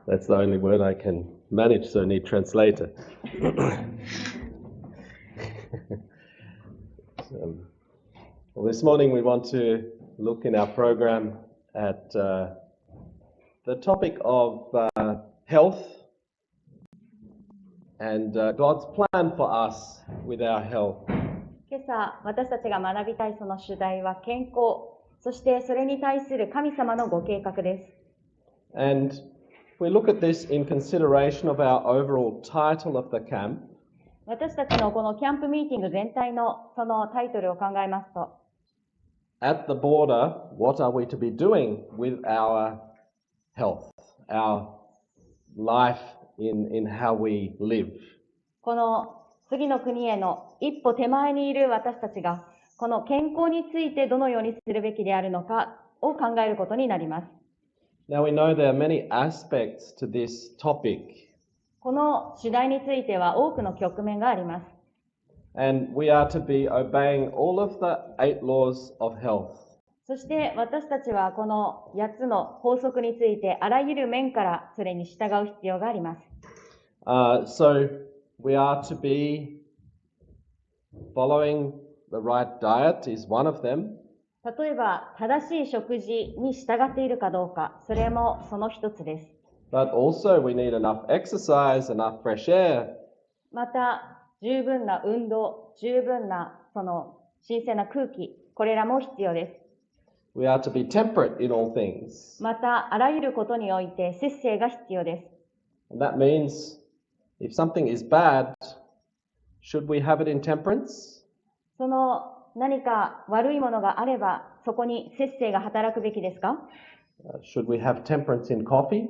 That's the only word I can manage, so I need translator. Well, this morning we want to look in our program at the topic of health and God's plan for us with our health. 今朝私たちが学びたいその主題は健康、そしてそれに対する神様のご計画です。And we look at this in consideration of our overall title of the camp. 私たちのこのキャンプミーティング全体のそのタイトルを考えますと、At the border, what are we to be doing with our health, our life in how we live? この次の国への一歩手前にいる私たちが、この健康についてどのようにするべきであるのかを考えることになります。Now we know there are many aspects to this topic. この主題については多くの局面があります。And we are to be obeying all of the 8 laws of health. そして私たちはこの8つの法則についてあらゆる面からそれに従う必要があります。So we are to be following the right diet is one of them. 例えば正しい食事に従っているかどうか、それもその一つです。But also we need enough exercise, enough fresh air. また十分な運動、十分なその新鮮な空気、これらも必要です。We are to be temperate in all things. またあらゆることにおいて節制が必要です。And that means if something is bad, should we have it in temperance? その何か悪いものがあれば、そこに節制が働くべきですか？ Should we have temperance in coffee?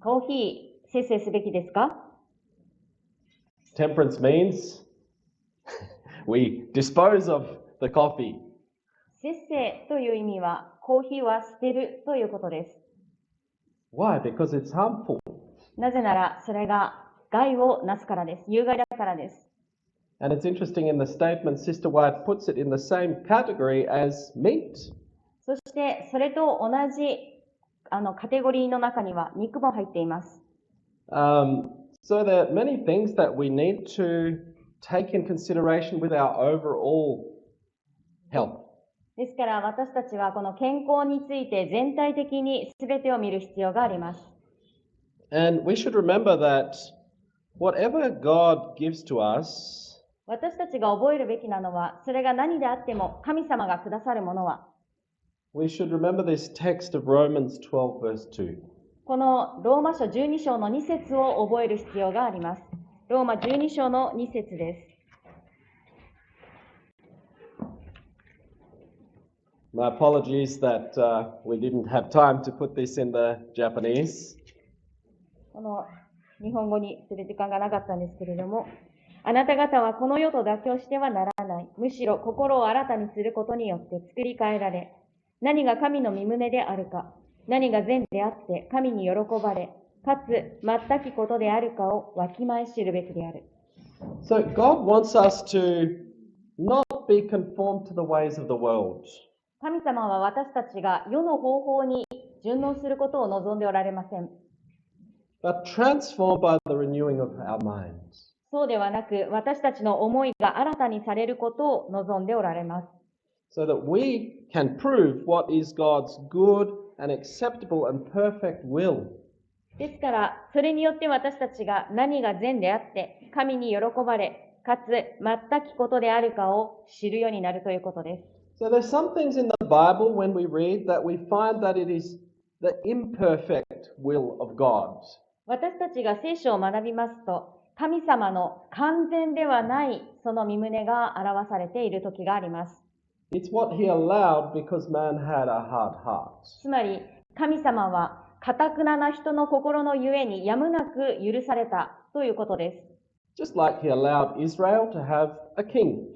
コーヒー、節制すべきですか？ Temperance means we dispose of the coffee. 節制という意味は、コーヒーは捨てるということです。Why? Because it's harmful. なぜなら、それが害をなすからです。有害だからです。And it's interesting in the statement, Sister White puts it in the same category as meat. そして、それと同じカテゴリーの中には肉も入っています。So there are many things that we need to take in consideration with our overall health. ですから私たちはこの健康について全体的に全てを見る必要があります。And we should remember that whatever God gives to us, 私たちが覚えるべきなのは、それが何であっても神様がくださるものは、we should remember this text of Romans 12 verse 2. このローマ書12章の2節を覚える必要があります。ローマ12章の2節です。My apologies that we didn't have time to put this in the Japanese. この日本語にする時間がなかったんですけれども、あなた方はこの世と妥協してはならない。むしろ心を新たにすることによって作り変えられ、何が神の御胸であるか、何が善であって神に喜ばれ、かつ全きことであるかをわきまえ知るべきである。So God wants us to not be conformed to the ways of the world. 神様は私たちが世の方法に順応することを望んでおられません。But transformed by the renewing of our minds. そうではなく、私たちの思いが新たにされることを望んでおられます。So that we can prove what is God's good and acceptable and perfect will. ですから、それによって私たちが何が善であって、神に喜ばれ、かつ全きことであるかを知るようになるということです。So there's some things in the Bible when we read that we find that it is the imperfect will of God. 私たちが聖書を学びますと、神様の完全ではないその御胸が表されている時があります。It's what He allowed because man had a hard heart. つまり、神様は頑なな人の心のゆえにやむなく許されたということです。Just like He allowed Israel to have a king.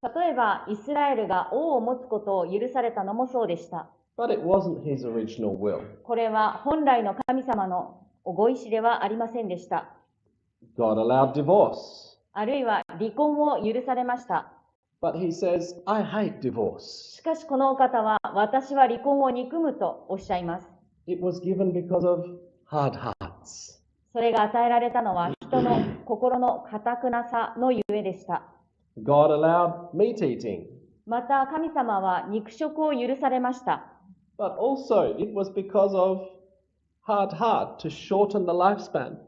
例えば、イスラエルが王を持つことを許されたのもそうでした。But it wasn't His original will. これは本来の神様のご意志ではありませんでした。God allowed divorce. あるいは離婚を許されました。But he says, I hate し divorce. かしこのお方は、私は離婚を憎むとおっしゃいます。It was given because of hard hearts. それが与えられたのは人の心の堅くなさのゆえでした。God allowed meat eating. また神様は肉食を許されました。But also it was because of hard heart to shorten the lifespan.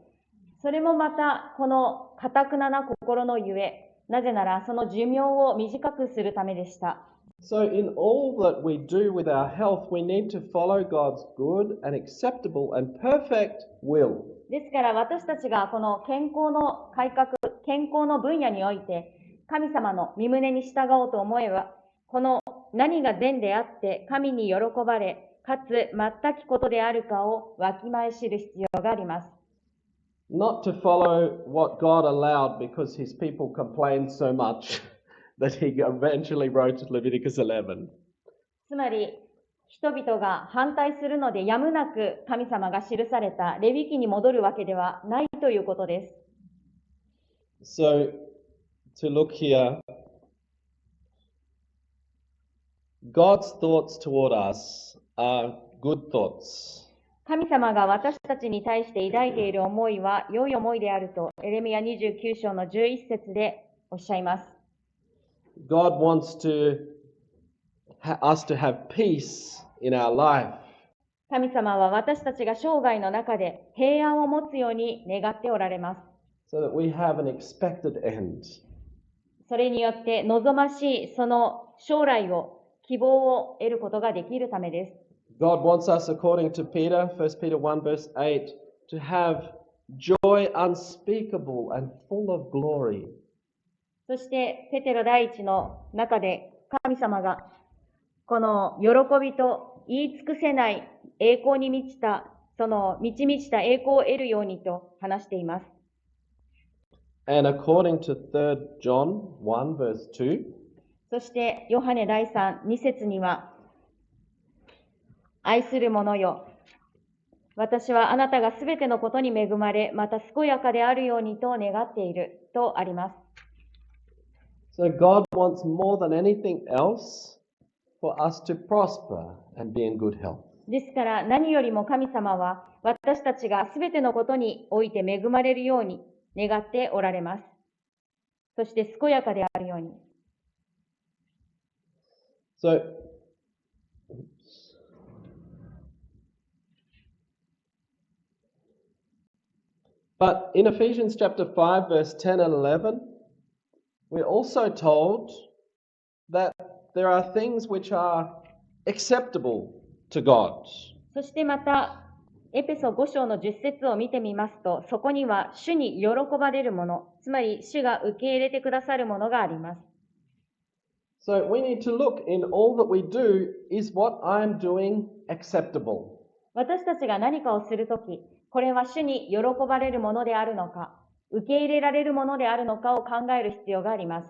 それもまたこの堅くなな心のゆえ、なぜならその寿命を短くするためでした。So in all that we do with our health, we need to follow God's good and acceptable and perfect will. ですから私たちがこの健康の改革、健康の分野において神様の御胸に従おうと思えば、この何が善であって神に喜ばれ、かつ全きことであるかをわきまえ知る必要があります。Not to follow what God allowed because his people complained so much that he eventually wrote Leviticus 11. つまり、人々が反対するのでやむなく神様が記されたレビ記に戻るわけではないということです。So, to look here, God's thoughts toward us are good thoughts. 神様が私たちに対して抱いている思いは良い思いであるとエレミヤ29章の11節でおっしゃいます。God wants us to have peace in our life. 神様は私たちが生涯の中で平安を持つように願っておられます。So that we have an expected end. それによって望ましいその将来を、希望を得ることができるためです。God wants us, according to Peter, 1 Peter 1 verse 8, to have joy unspeakable and full of glory. そしてペテロ第一の中で神様がこの喜びと言い尽くせない栄光に満ちた、その満ち満ちた栄光を得るようにと話しています。And according to 3 John 1 verse 2, そしてヨハネ第3、2節には、愛する者よ、私はあなたがすべてのことに恵まれ、また健やかであるようにと願っているとあります。So God wants more than anything else for us to prosper and be in good health. ですから何よりも神様は私たちがすべてのことにおいて恵まれるように願っておられます。そして健やかであるように。So, but in Ephesians chapter 5 verse 10 and 11, we're also told that there are things which are acceptable to God. そしてまた、エペソ5章の10節を見てみますと、そこには主に喜ばれるもの、つまり主が受け入れてくださるものがあります。So we need to look in all that we do, is what I'm doing acceptable? 私たちが何かをするとき、これは主に喜ばれるものであるのか、受け入れられるものであるのかを考える必要があります。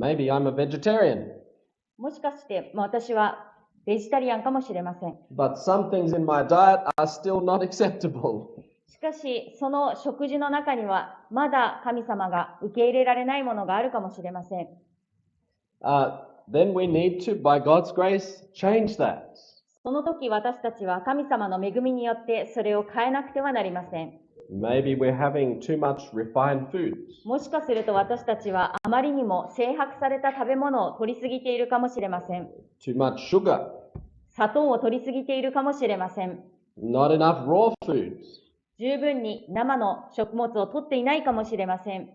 Maybe I'm a vegetarian, もしかして、私はベジタリアンかもしれません。 but some things in my diet are still not acceptable. しかし、その食事の中には、まだ神様が受け入れられないものがあるかもしれません。Then we need to, by God's grace, change that. その時私たちは神様の恵みによってそれを変えなくてはなりません。Maybe we're having too much refined foods. もしかすると私たちはあまりにも精白された食べ物を取りすぎているかもしれません。Too much sugar. 砂糖を取りすぎているかもしれません。Not enough raw foods. 十分に生の食物を取っていないかもしれません。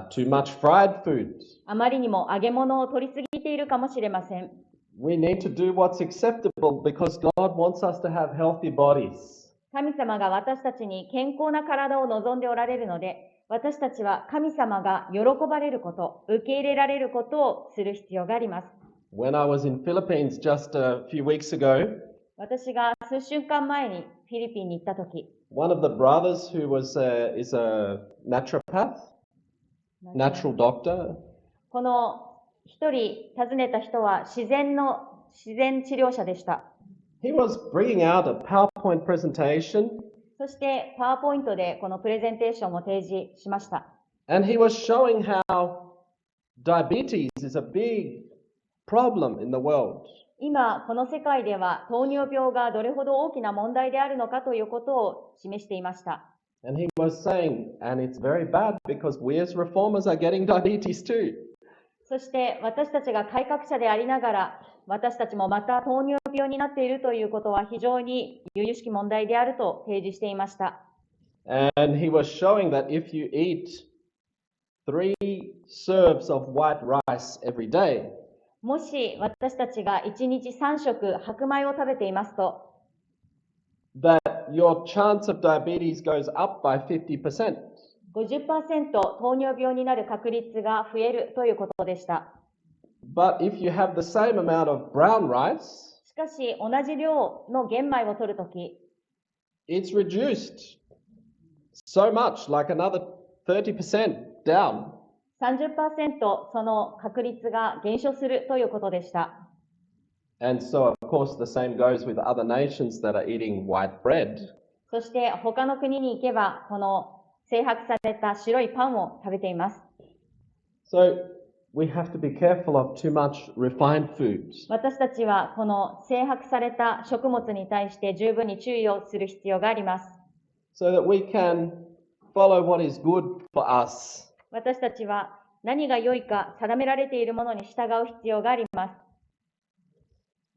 Too much fried foods. あまりにも揚げ物を取りすぎているかもしれません。We need to do what's acceptable because God wants us to have healthy bodies. 神様が私たちに健康な体を望んでおられるので、私たちは神様が喜ばれること、受け入れられることをする必要があります。When I was in Philippines just a few weeks ago, 私が数週間前にフィリピンに行ったとき、one of the brothers who is a naturopath, natural doctor, この一人訪ねた人は自然治療者でした。he was bringing out a PowerPoint presentation そしてパワーポイントでこのプレゼンテーションを提示しました。and he was showing how diabetes is a big problem in the world. 今、この世界では糖尿病がどれほど大きな問題であるのかということを示していました。And he was saying, and it's very bad because we as reformers are getting diabetes too. そして私たちが改革者でありながら、私たちもまた糖尿病になっているということは非常に由々しき問題であると提示していました。And he was showing that if you eat 3 serves of white rice every day, もし私たちが1日3食白米を食べていますと、that your chance of diabetes goes up by 50%. 50% 糖尿病になる確率が増えるということでした。But if you have the same amount of brown rice, しかし同じ量の玄米を取るとき、it's reduced so much, like another 30% down. 30% その確率が減少するということでした。And so, of course, the same goes with other nations that are eating white bread. そして他の国に行けば、この精白された白いパンを食べています。So, we have to be careful of too much refined foods. 私たちはこの精白された食物に対して十分に注意をする必要があります。So that we can follow what is good for us. 私たちは何が良いか定められているものに従う必要があります。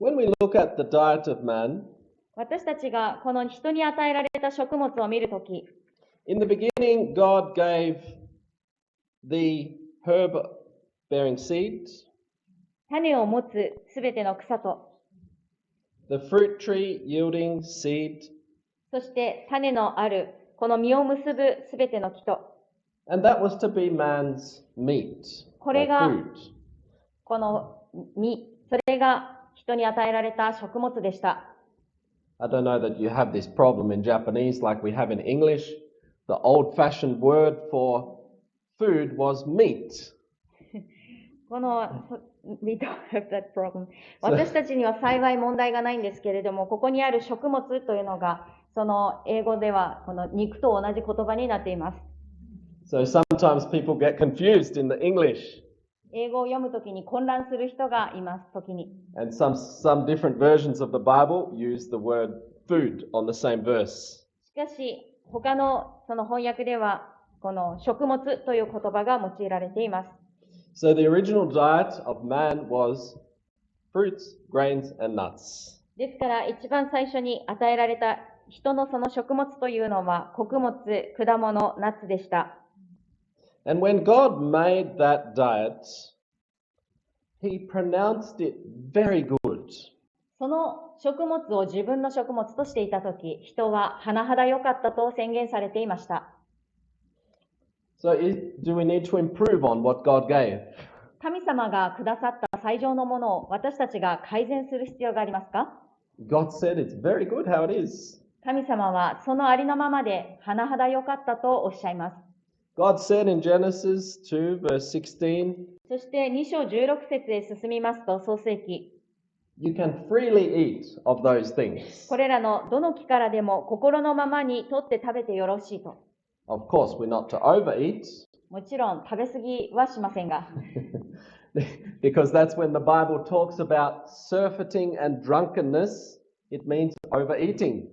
When we look at the diet of man, 私たちがこの人に与えられた食物を見るとき、in the beginning, God gave the herb-bearing seeds, 種を持つすべての草と、the fruit tree yielding seed, そして種のあるこの実を結ぶすべての木と、and that was to be man's meat こ or れが food. この実、それが人に与えられた食物でした。I don't know that you have this problem in Japanese like we have in English. The old-fashioned word for food was meat. この We don't have that problem. 私たちには幸い問題がないんですけれども、ここにある食物というのが、その英語ではこの肉と同じ言葉になっています。So sometimes people get confused in the English, 英語を読むときに混乱する人がいます、時に。 and some different versions of the Bible use the word food on the same verse. しかし、他のその翻訳では、この食物という言葉が用いられています。So the original diet of man was fruits, grains, and nuts. ですから、一番最初に与えられた人のその食物というのは、穀物、果物、ナッツでした。And when God made that diet, He pronounced it very good. その食物を自分の食物としていたとき、人は甚だ良かったと宣言されていました。So do we need to improve on what God gave? 神様がくださった最上のものを私たちが改善する必要がありますか？ God said it's very good how it is. 神様はそのありのままで甚だ良かったとおっしゃいます。God said in Genesis 2 verse 16, そして2章16節へ進みますと、創世記、you can freely eat of those things. これらのどの木からでも心のままに取って食べてよろしいと。Of course, we're not to overeat, もちろん食べ過ぎはしませんが、because that's when the Bible talks about surfeiting and drunkenness, it means overeating.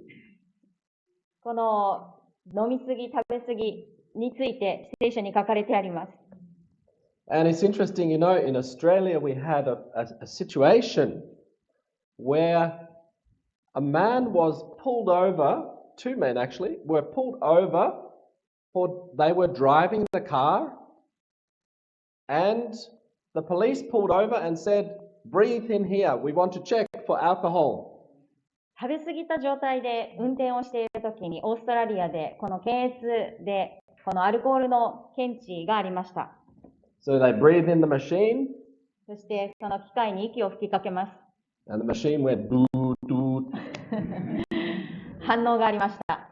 この飲み過ぎ、食べ過ぎについて聖書に書かれてあります。And it's interesting, you know, in Australia we had a situation where a man was pulled over, 2 men actually, were pulled over for they were driving the car and the police pulled over and said, breathe in here, we want to check for alcohol. 食べ過ぎた状態で運転をしているときに、オーストラリアでこの検閲でこのアルコールの検知がありました。So they breathed in the machine そしてその機械に息を吹きかけます。and the machine went doo doo. 反応がありました。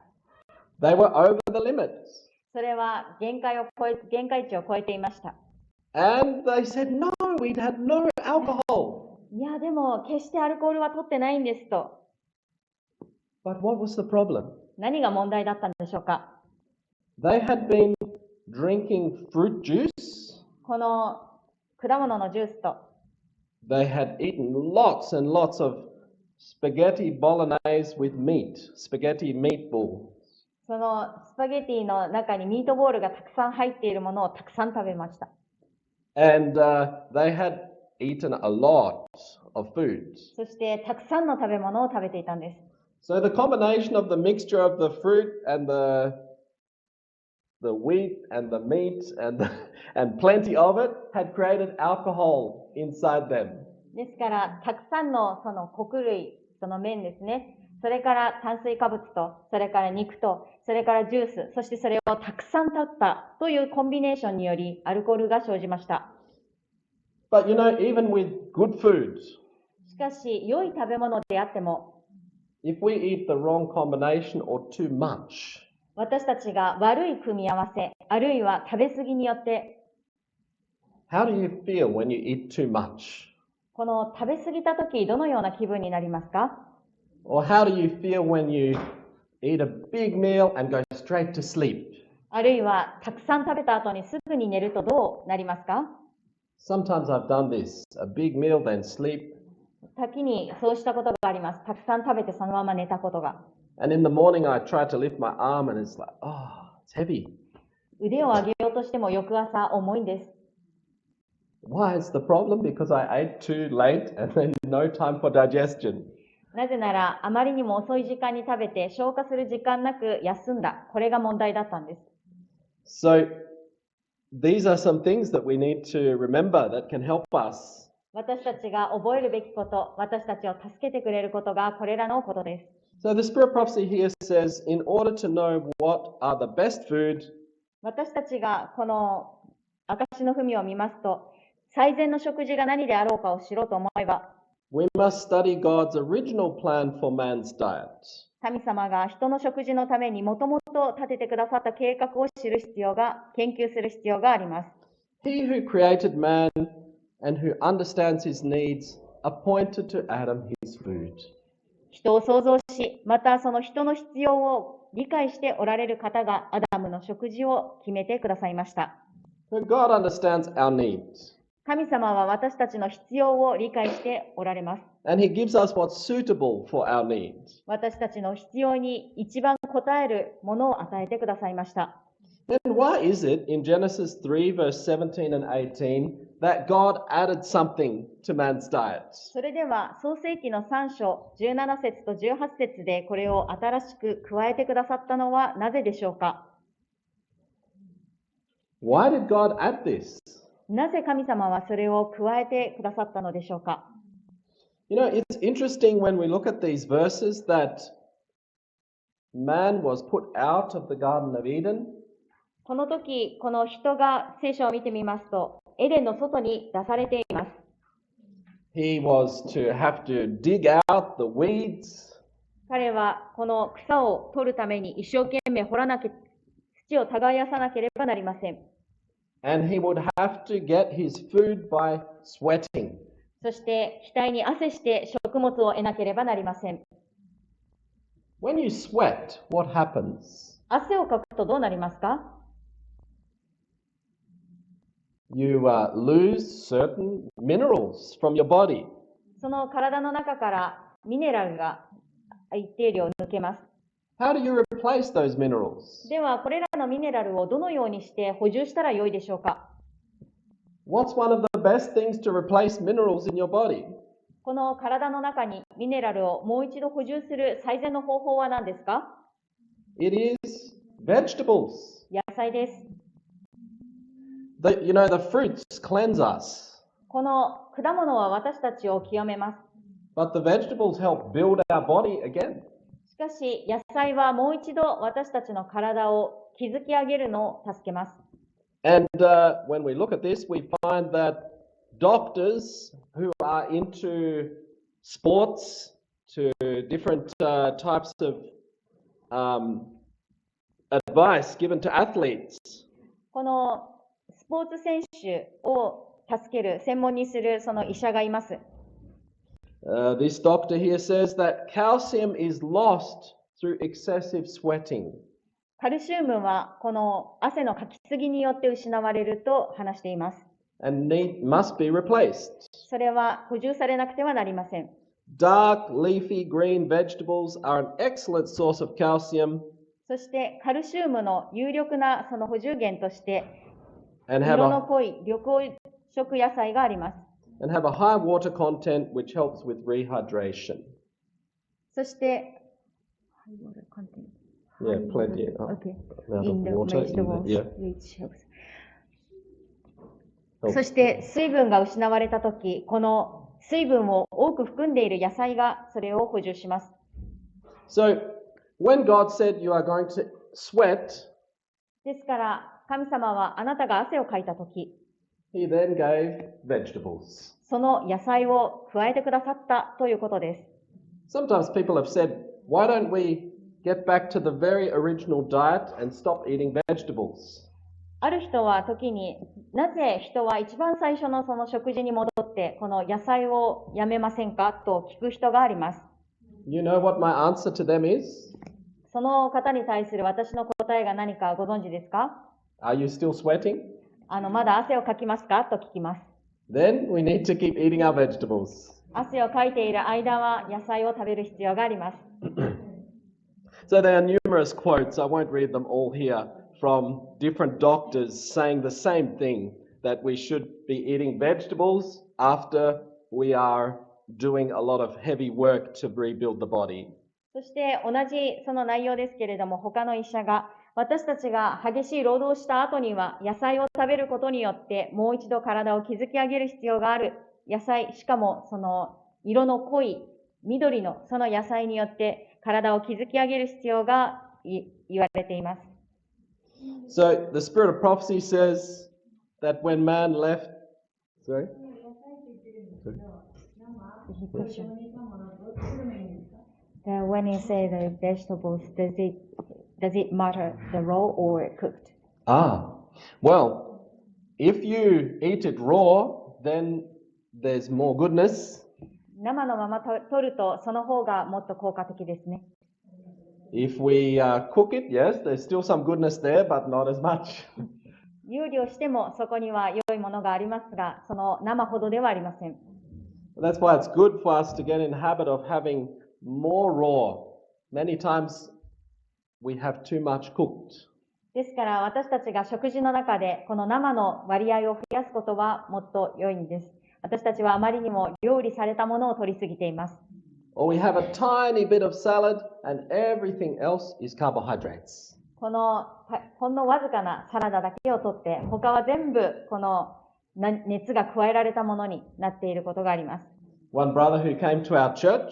They were over the limits. それは限界値を超えていました。And they said, no, we'd had no alcohol. いや、でも決してアルコールは取ってないんですと。But what was the problem? 何が問題だったんでしょうか？ They had been drinking fruit juice, この果物のジュースと、they had eaten lots and lots of spaghetti bolognese with meat, spaghetti meatball. そのスパゲティの中にミートボールがたくさん入っているものをたくさん食べました。And they had eaten a lot of food. そしてたくさんの食べ物を食べていたんです。So the combination of the mixture of the fruit and the wheat and the meat and plenty of it had created alcohol inside them. ですから、たくさんのその穀類、その麺ですね。それから炭水化物と、それから肉と、それからジュース、そしてそれをたくさん取ったというコンビネーションによりアルコールが生じました。But you know, even with good food, しかし、良い食べ物であっても、if we eat the wrong combination or too much, 私たちが悪い組み合わせ、あるいは食べ過ぎによって、how do you feel when you eat too much? この食べ過ぎたとき、どのような気分になりますか？ Or how do you feel when you eat a big meal and go straight to sleep? あるいは、たくさん食べた後にすぐに寝るとどうなりますか？ Sometimes I've done this, a big meal, then sleep. 時にそうしたことがあります。たくさん食べてそのまま寝たことが。And in the morning I try to lift my arm and it's like, oh, it's heavy. 腕を上げようとしても翌朝重いんです。Why is the problem? Because I ate too late and then no time for digestion. なぜなら、あまりにも遅い時間に食べて消化する時間なく休んだ。これが問題だったんです。So these are some things that we need to remember that can help us. 私たちが覚えるべきこと、私たちを助けてくれることがこれらのことです。So the spirit prophecy here says, in order to know what are the best food, 私たちがこの証の文を見ますと、最善の食事が何であろうかを知ろうと思えば、we must study God's original plan for man's diet. 神様が人の食事のためにもともと立ててくださった計画を知る必要が、研究する必要があります。He who created man and who understands his needs appointed to Adam his food. 人を創造し、またその人の必要を理解しておられる方がアダムの食事を決めてくださいました。So God understands our needs. 神様は私たちの必要を理解しておられます。And He gives us what's suitable for our needs. 私たちの必要に一番応えるものを与えてくださいました。Then why is it in Genesis 3 verse 17 and 18 that God added something to man's diet? それでは創世記の3章17節と18節でこれを新しく加えてくださったのはなぜでしょうか？ Why did God add this? なぜ神様はそれを加えてくださったのでしょうか？ You know, it's interesting when we look at these verses that man was put out of the Garden of Eden. この時、この人が聖書を見てみますと、エデンの外に出されています。He was to have to dig out the weeds. 彼はこの草を取るために一生懸命掘らなきゃ、土を耕さなければなりません。And he would have to get his food by sweating. そして額に汗して食物を得なければなりません。When you sweat, what happens? 汗をかくとどうなりますか？ You lose certain minerals from your body. その体の中からミネラルが一定量抜けます。How do you replace those minerals? では、これらのミネラルをどのようにして補充したらよいでしょうか？ What's one of the best things to replace minerals in your body? この体の中にミネラルをもう一度補充する最善の方法は何ですか？ It is vegetables. 野菜です。The fruits cleanse us, この果物は私たちを清めます。but the vegetables help build our body again. しかし、野菜はもう一度私たちの体を築き上げるのを助けます。And when we look at this, we find that doctors who are into sports, to different types of advice given to athletes, このスポーツ選手を助ける、専門にするその医者がいます。this doctor here says that calcium is lost through excessive sweating. カルシウムはこの汗のかきすぎによって失われると話しています。and must be replaced. それは補充されなくてはなりません。Dark, leafy green vegetables are an excellent source of calcium そしてカルシウムの有力なその補充源として、 and have 色の a, 濃い緑黄色野菜があります。and have a high water content which helps with rehydration. そして、Yeah, plenty. Okay. Amount In of the water in vegetables, the, yeah. which helps. helps. そして水分が失われたとき、この水分を多く含んでいる野菜がそれを補充します。So, when God said you are going to sweat, ですから、神様はあなたが汗をかいたとき、He then gave vegetables. その野菜を加えてくださったということです。Sometimes people have said, why don't we get back to the very original diet and stop eating vegetables? ある人は時に、なぜ人は一番最初のその食事に戻って、この野菜をやめませんかと聞く人があります。You know what my answer to them is? その方に対する私の答えが何かご存知ですか？ Are you still sweating? まだ汗をかきますかと聞きます。Then we need to keep eating our vegetables. 汗をかいている間は野菜を食べる必要があります。So there are numerous quotes, I won't read them all here, from different doctors saying the same thing, that we should be eating vegetables after we are doing a lot of heavy work to rebuild the body. そして同じその内容ですけれども、他の医者が、私たちが激しい労働をした後には野菜を食べることによってもう一度体を築き上げる必要がある。野菜、しかもその色の濃い緑のその野菜によって体を築き上げる必要が言われています。So the spirit of prophecy says that when man left, sorry? When you say the vegetables, does it matter the raw or cooked? Well, if you eat it raw, then there's more goodness. 生のまま取るとその方がもっと効果的ですね。If we cook it, yes, there's still some goodness there, but not as much. 料理をしてもそこには良いものがありますが、その生ほどではありません。That's why it's good for us to get in the habit of having more raw. Many times we have too much cooked. ですから私たちが食事の中でこの生の割合を増やすことはもっと良いんです。私たちはあまりにも料理されたものを取りすぎています。Or we have a tiny bit of salad and everything else is carbohydrates. このほんのわずかなサラダだけを取って、他は全部この熱が加えられたものになっていることがあります。One brother who came to our church,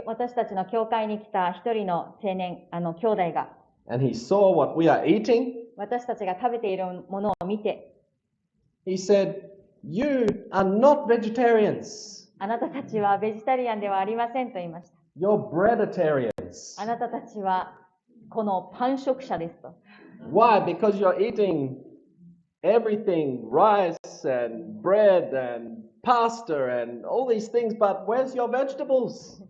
私たちの教会に来た一人の青年、兄弟が、and he saw what we are eating, 私たちが食べているものを見て、he said, "You are not vegetarians. あなたたちはベジタリアンではありませんと言いました。You're breaditarians." あなたたちはこのパン食者ですと。Why? Because you're eating everything, rice and bread and pasta and all these things, but where's your vegetables?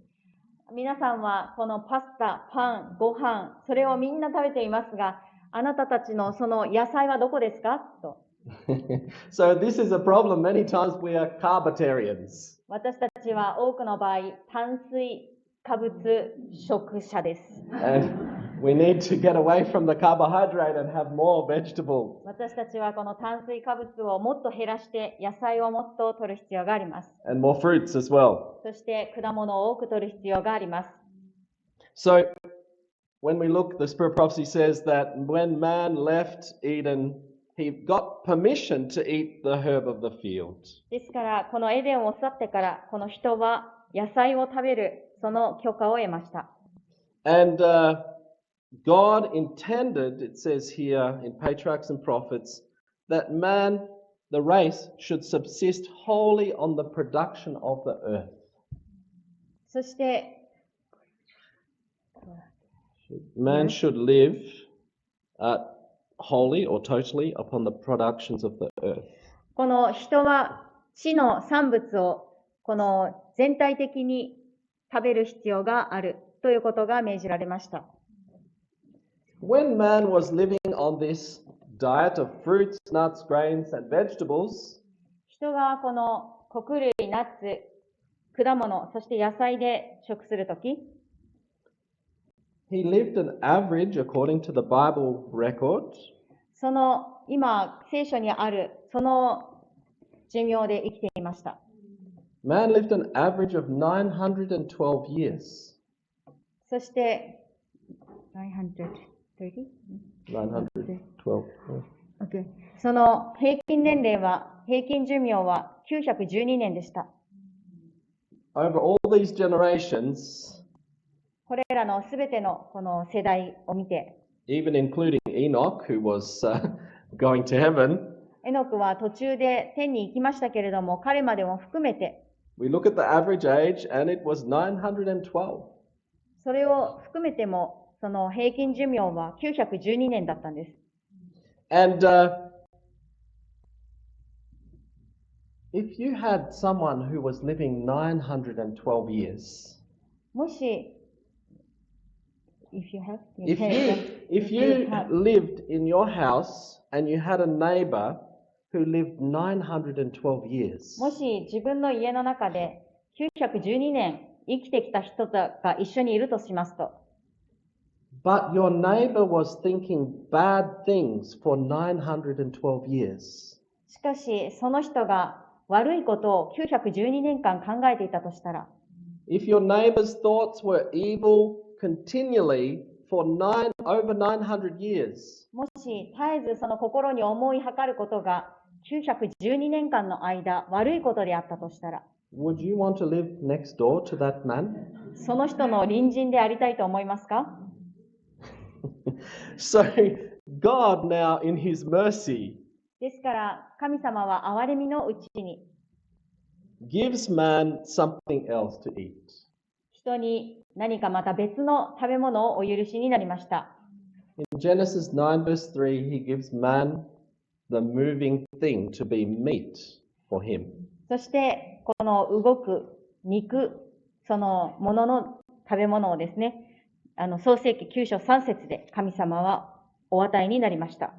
皆さんはこのパスタ、パン、ご飯、それをみんな食べていますが、あなたたちのその野菜はどこですかと。So this is a problem. Many times we are carbitarians. 私たちは多くの場合、炭水化物食者です。And we need to get away from the carbohydrate and have more vegetables. 私たちはこの炭水化物をもっと減らして野菜をもっと摂る必要があります。And more fruits as well. そして果物を多く摂る必要があります。So when we look, the Spirit of Prophecy says that when man left Eden, he got permission to eat the herb of the field. ですからこのエデンを去ってからこの人は野菜を食べるその許可を得ました。And God intended, it says here in Patriarchs and Prophets, that man, the race, should subsist wholly on the production of the earth. そして、Man should live wholly or totally upon the productions of the earth. この人は地の産物をこの全体的に食べる必要があるということが命じられました。When man was living on this diet of fruits, nuts, grains, and vegetables, 人がこの穀類、ナッツ、果物、そして野菜で食するとき、he lived an average, according to the Bible record, その今聖書にあるその寿命で生きていました。man lived an average of 912 years. そして930? 912. Okay. その平均寿命は912年でした。Over all these generations, これらのすべてのこの世代を見て、even including Enoch, who was going to heaven, エノクは途中で天に行きましたけれども、彼までも含めて、we look at the average age and it was 912. それを含めても、その平均寿命は912年だったんです。And if you had someone who was living 912 years, もし、if you lived in your house and you had a neighbor who lived 912 years, もし自分の家の中で912年生きてきた人が一緒にいるとしますと、but your neighbor was thinking bad things for 912 years, しかしその人が悪いことを912年間考えていたとしたら、if your neighbor's thoughts were evil continually for over 900 years, もし絶えずその心に思いはかることが912年間の間悪いことであったとしたら、would you want to live next door to that man? その人の隣人でありたいと思いますか？So God now in his mercy ですから神様は憐れみのうちに gives man something else to eat. 人に何かまた別の食べ物をお許しになりました。In Genesis 9 verse 3, he gives man the moving thing to be meat for him. そしてこの動く肉、そのものの食べ物をですね、創世記9章3節で神様はお与えになりました。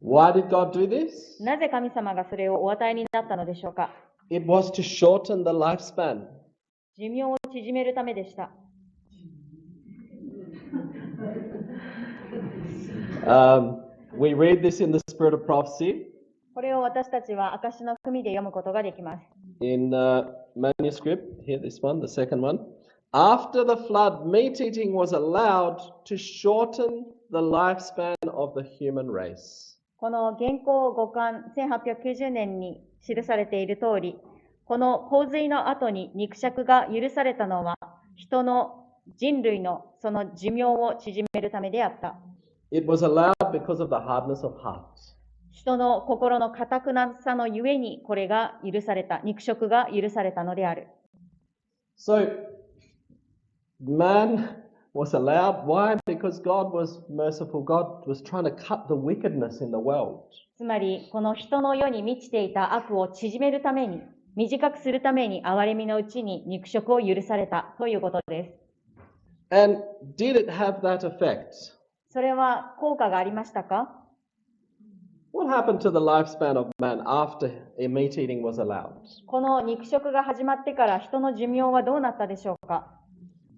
Why did God do this? なぜ神様がそれをお与えになったのでしょうか？ It was to shorten the lifespan. 寿命を縮めるためでした。We read this in the spirit of prophecy. これを私たちは証の文で読むことができます。In manuscript, here this one, the second one. After the flood, meat eating was allowed to shorten the lifespan of the human race. この現行5巻1890年に記されている通り、この洪水の後に肉食が許されたのは人類のその寿命を縮めるためであった。It was allowed because of the hardness of heart. 人の心の堅くなさのゆえにこれが許された、肉食が許されたのである。So, man was allowed. Why? Because God was merciful. God was trying to cut the wickedness in the world. つまり、この人の世に満ちていた悪を縮めるために、短くするために、憐れみのうちに肉食を許されたということです。And did it have that effect? それは効果がありましたか？ What happened to the lifespan of man after meat eating was allowed? この肉食が始まってから人の寿命はどうなったでしょうか？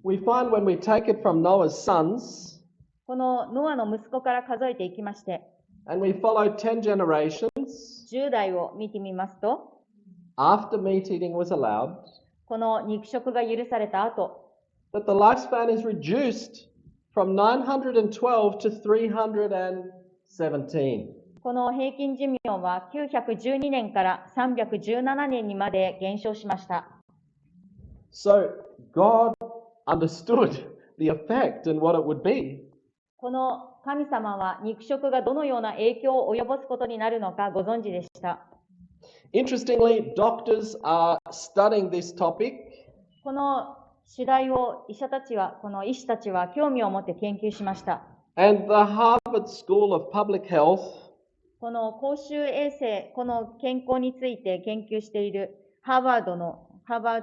We find when we take it from Noah's sons, このノアの息子から数えていきまして、and we follow 10 generations 10代を見てみますと、after meat eating was allowed, この肉食が許された後、that the lifespan is reduced from 912 to 317. この平均寿命は912年から317年にまで減少しました。So God understood the effect and what it would be. この神様は肉食がどのような影響を及ぼすことになるのかご存知でした。Interestingly, doctors are studying this topic. この主題をこの医師たちは興味を持って研究しました。And the Harvard School of Public Health この公衆衛生、この健康について研究しているハーバー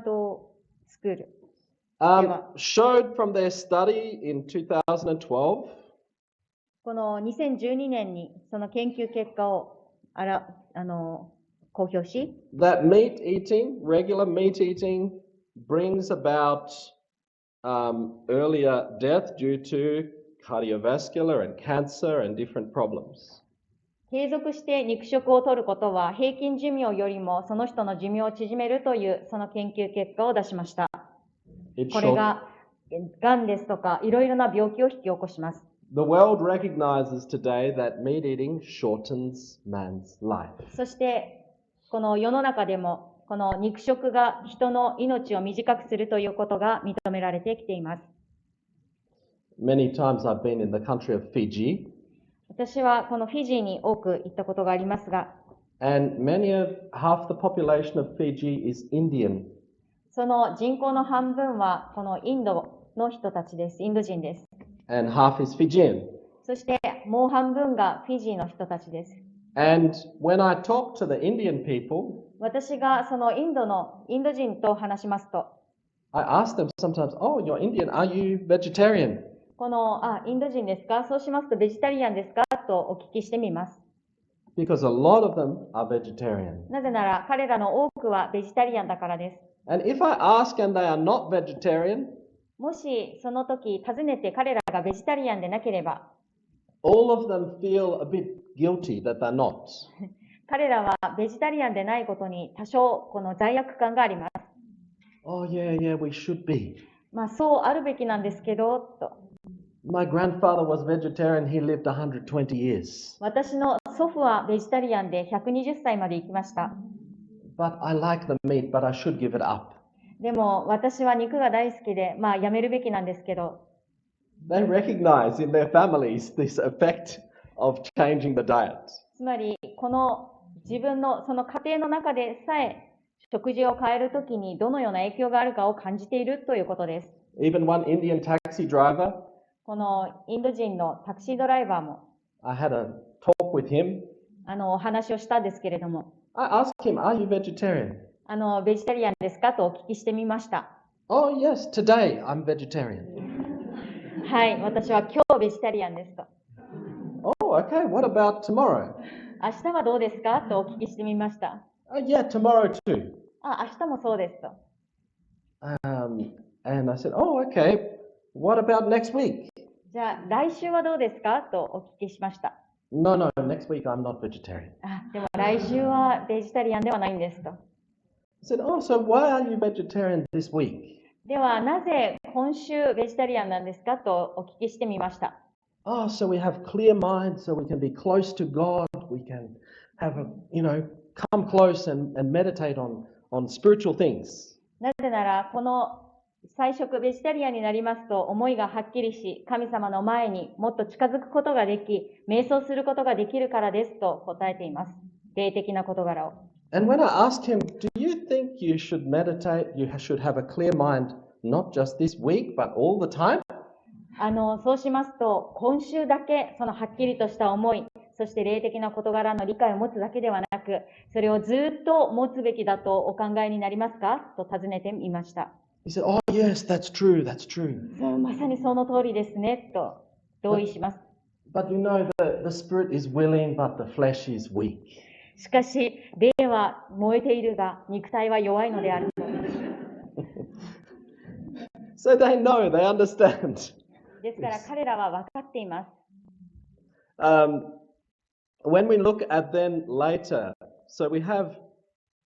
ドスクール。showed from their study in 2012この2012年にその研究結果を公表し、that meat eating, regular meat eating, brings about earlier death due to cardiovascular and cancer and different problems. 継続して肉食を摂ることは平均寿命よりもその人の寿命を縮めるというその研究結果を出しました。これががんですとかいろいろな病気を引き起こします。The world recognizes today that meat eating shortens man's life. そしてこの世の中でもこの肉食が人の命を短くするということが認められてきています。Many times I've been in the country of Fiji. 私はこのフィジーに多く行ったことがありますが、And half the population of Fiji is Indian. その人口の半分はこのインドの人たちです。インド人です。And half is Fijian. そしてもう半分がフィジーの人たちです。And when I talk to the Indian people, 私がそのインド人と話しますと、I ask them sometimes, "Oh, you're Indian. Are you vegetarian?" このインド人ですか？そうしますとベジタリアンですか？とお聞きしてみます。Because a lot of them are vegetarian. なぜなら彼らの多くはベジタリアンだからです。And if I ask and they are not vegetarian, もしその時尋ねて彼らがベジタリアンでなければ、all of them feel a bit guilty that they're not. 彼らはベジタリアンでないことに多少この罪悪感があります。Oh, yeah, we should be. そうあるべきなんですけど、と。My grandfather was vegetarian. He lived 120 years. 私の祖父はベジタリアンで120歳まで生きました。But I like the meat, but I should give it up. でも私は肉が大好きで、やめるべきなんですけど。They recognize in their families this effect of changing the diet. つまり、この自分のその家庭の中でさえ食事を変えるときにどのような影響があるかを感じているということです。Even one Indian taxi driver, このインド人のタクシードライバーも、I had a talk with him. お話をしたんですけれども、I asked him, "Are you vegetarian?" ベジタリアンですかとお聞きしてみました。Oh, yes, today I'm vegetarian. はい、私は今日ベジタリアンですと。Oh, okay, what about tomorrow? 明日はどうですかとお聞きしてみました。Yeah, tomorrow too. 明日もそうですと。And I said, oh, okay, what about next week? じゃあ来週はどうですかとお聞きしました。No, next week I'm not vegetarian. でも来週はベジタリアンではないんですと。I said, oh, so why are you vegetarian this week? ではなぜ今週ベジタリアンなんですかとお聞きしてみました。Oh, so we have clear minds, so we can be close to God. We can have come close and meditate on spiritual things. なぜならこの菜食ベジタリアンになりますと思いがはっきりし、神様の前にもっと近づくことができ、瞑想することができるからですと答えています。霊的な事柄を。And when I asked him, do you think you should meditate, you should have a clear mind, not just this week, but all the time? そうしますと、今週だけそのはっきりとした思い、そして霊的な事柄の理解を持つだけではなく、それをずっと持つべきだとお考えになりますかと尋ねてみました。He said, oh, yes, that's true. まさにその通りですね、と同意します。But you know, the spirit is willing, but the flesh is weak. しかし、霊は燃えているが、肉体は弱いのである。So they know, they understand. ですから彼らは分かっています。When we look at then later, so we have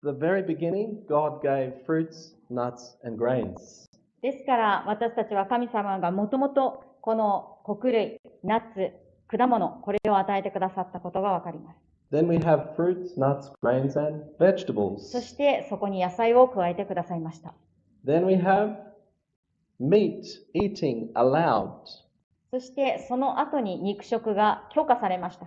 the very beginning, God gave fruits, nuts, and grains. ですから私たちは神様がもともとこの穀類、ナッツ、果物、これを与えてくださったことがわかります。Then we have fruits, nuts, grains, and vegetables. そしてそこに野菜を加えてくださいました。Then we have meat eating allowed. そしてその後に肉食が許可されました。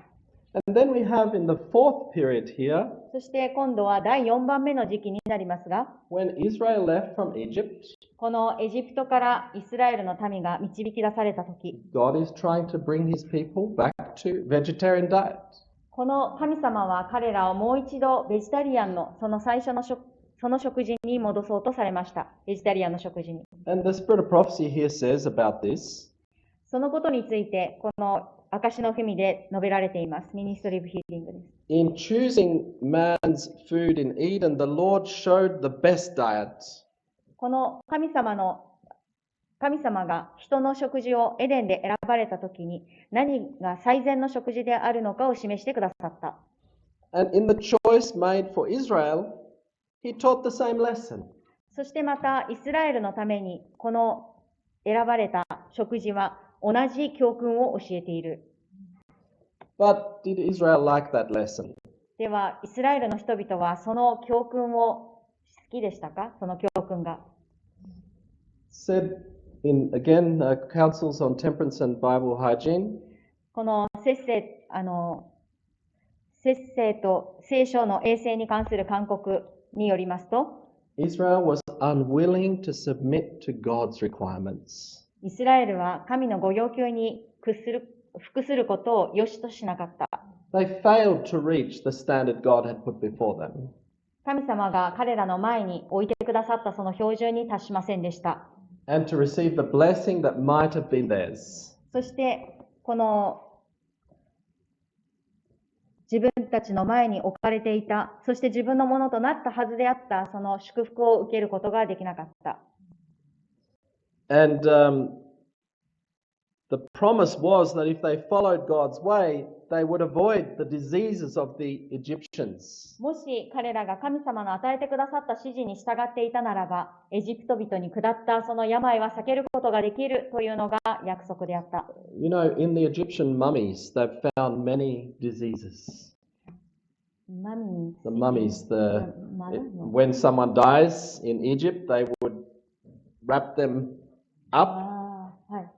And then we have in the fourth period here, そして今度は第4番目の時期になりますが、when Israel left from Egypt, このエジプトからイスラエルの民が導き出されたとき、God is trying to bring his people back to vegetarian diet. この神様は彼らをもう一度ベジタリアンのその最初のその食事に戻そうとされました。ベジタリアンの食事に。And the spirit of prophecy here says about this, そのことについて、この証の文で述べられています。ミニストリー・オブ・ヒーリングです。In choosing man's food in Eden, the Lord showed the best diet. この神様が人の食事をエデンで選ばれたときに何が最善の食事であるのかを示してくださった。And in the choice made for Israel, he taught the same lesson. そしてまたイスラエルのためにこの選ばれた食事は同じ教訓を教えている。But did Israel like that lesson? ではイスラエルの人々はその教訓を好きでしたか？その教訓が。Said in, again, Councils on Temperance and Bible Hygiene, この節制と聖書の衛生に関する勧告によりますと、Israel was unwilling to submit to God's requirements. イスラエルは神のご要求に服することを良しとしなかった。They failed to reach the standard God had put before them. 神様が彼らの前に置いてくださったその標準に達しませんでした。And to receive the blessing that might have been theirs. そしてこの自分たちの前に置かれていた、そして自分のものとなったはずであったその祝福を受けることができなかった。And the promise was that if they followed God's way, they would avoid the diseases of the Egyptians. もし彼らが神様の与えてくださった指示に従っていたならば、エジプト人に下ったその病は避けることができるというのが約束であった。You know, in the Egyptian mummies, they've found many diseases. The mummies, when someone dies in Egypt, they would wrap them up. はい、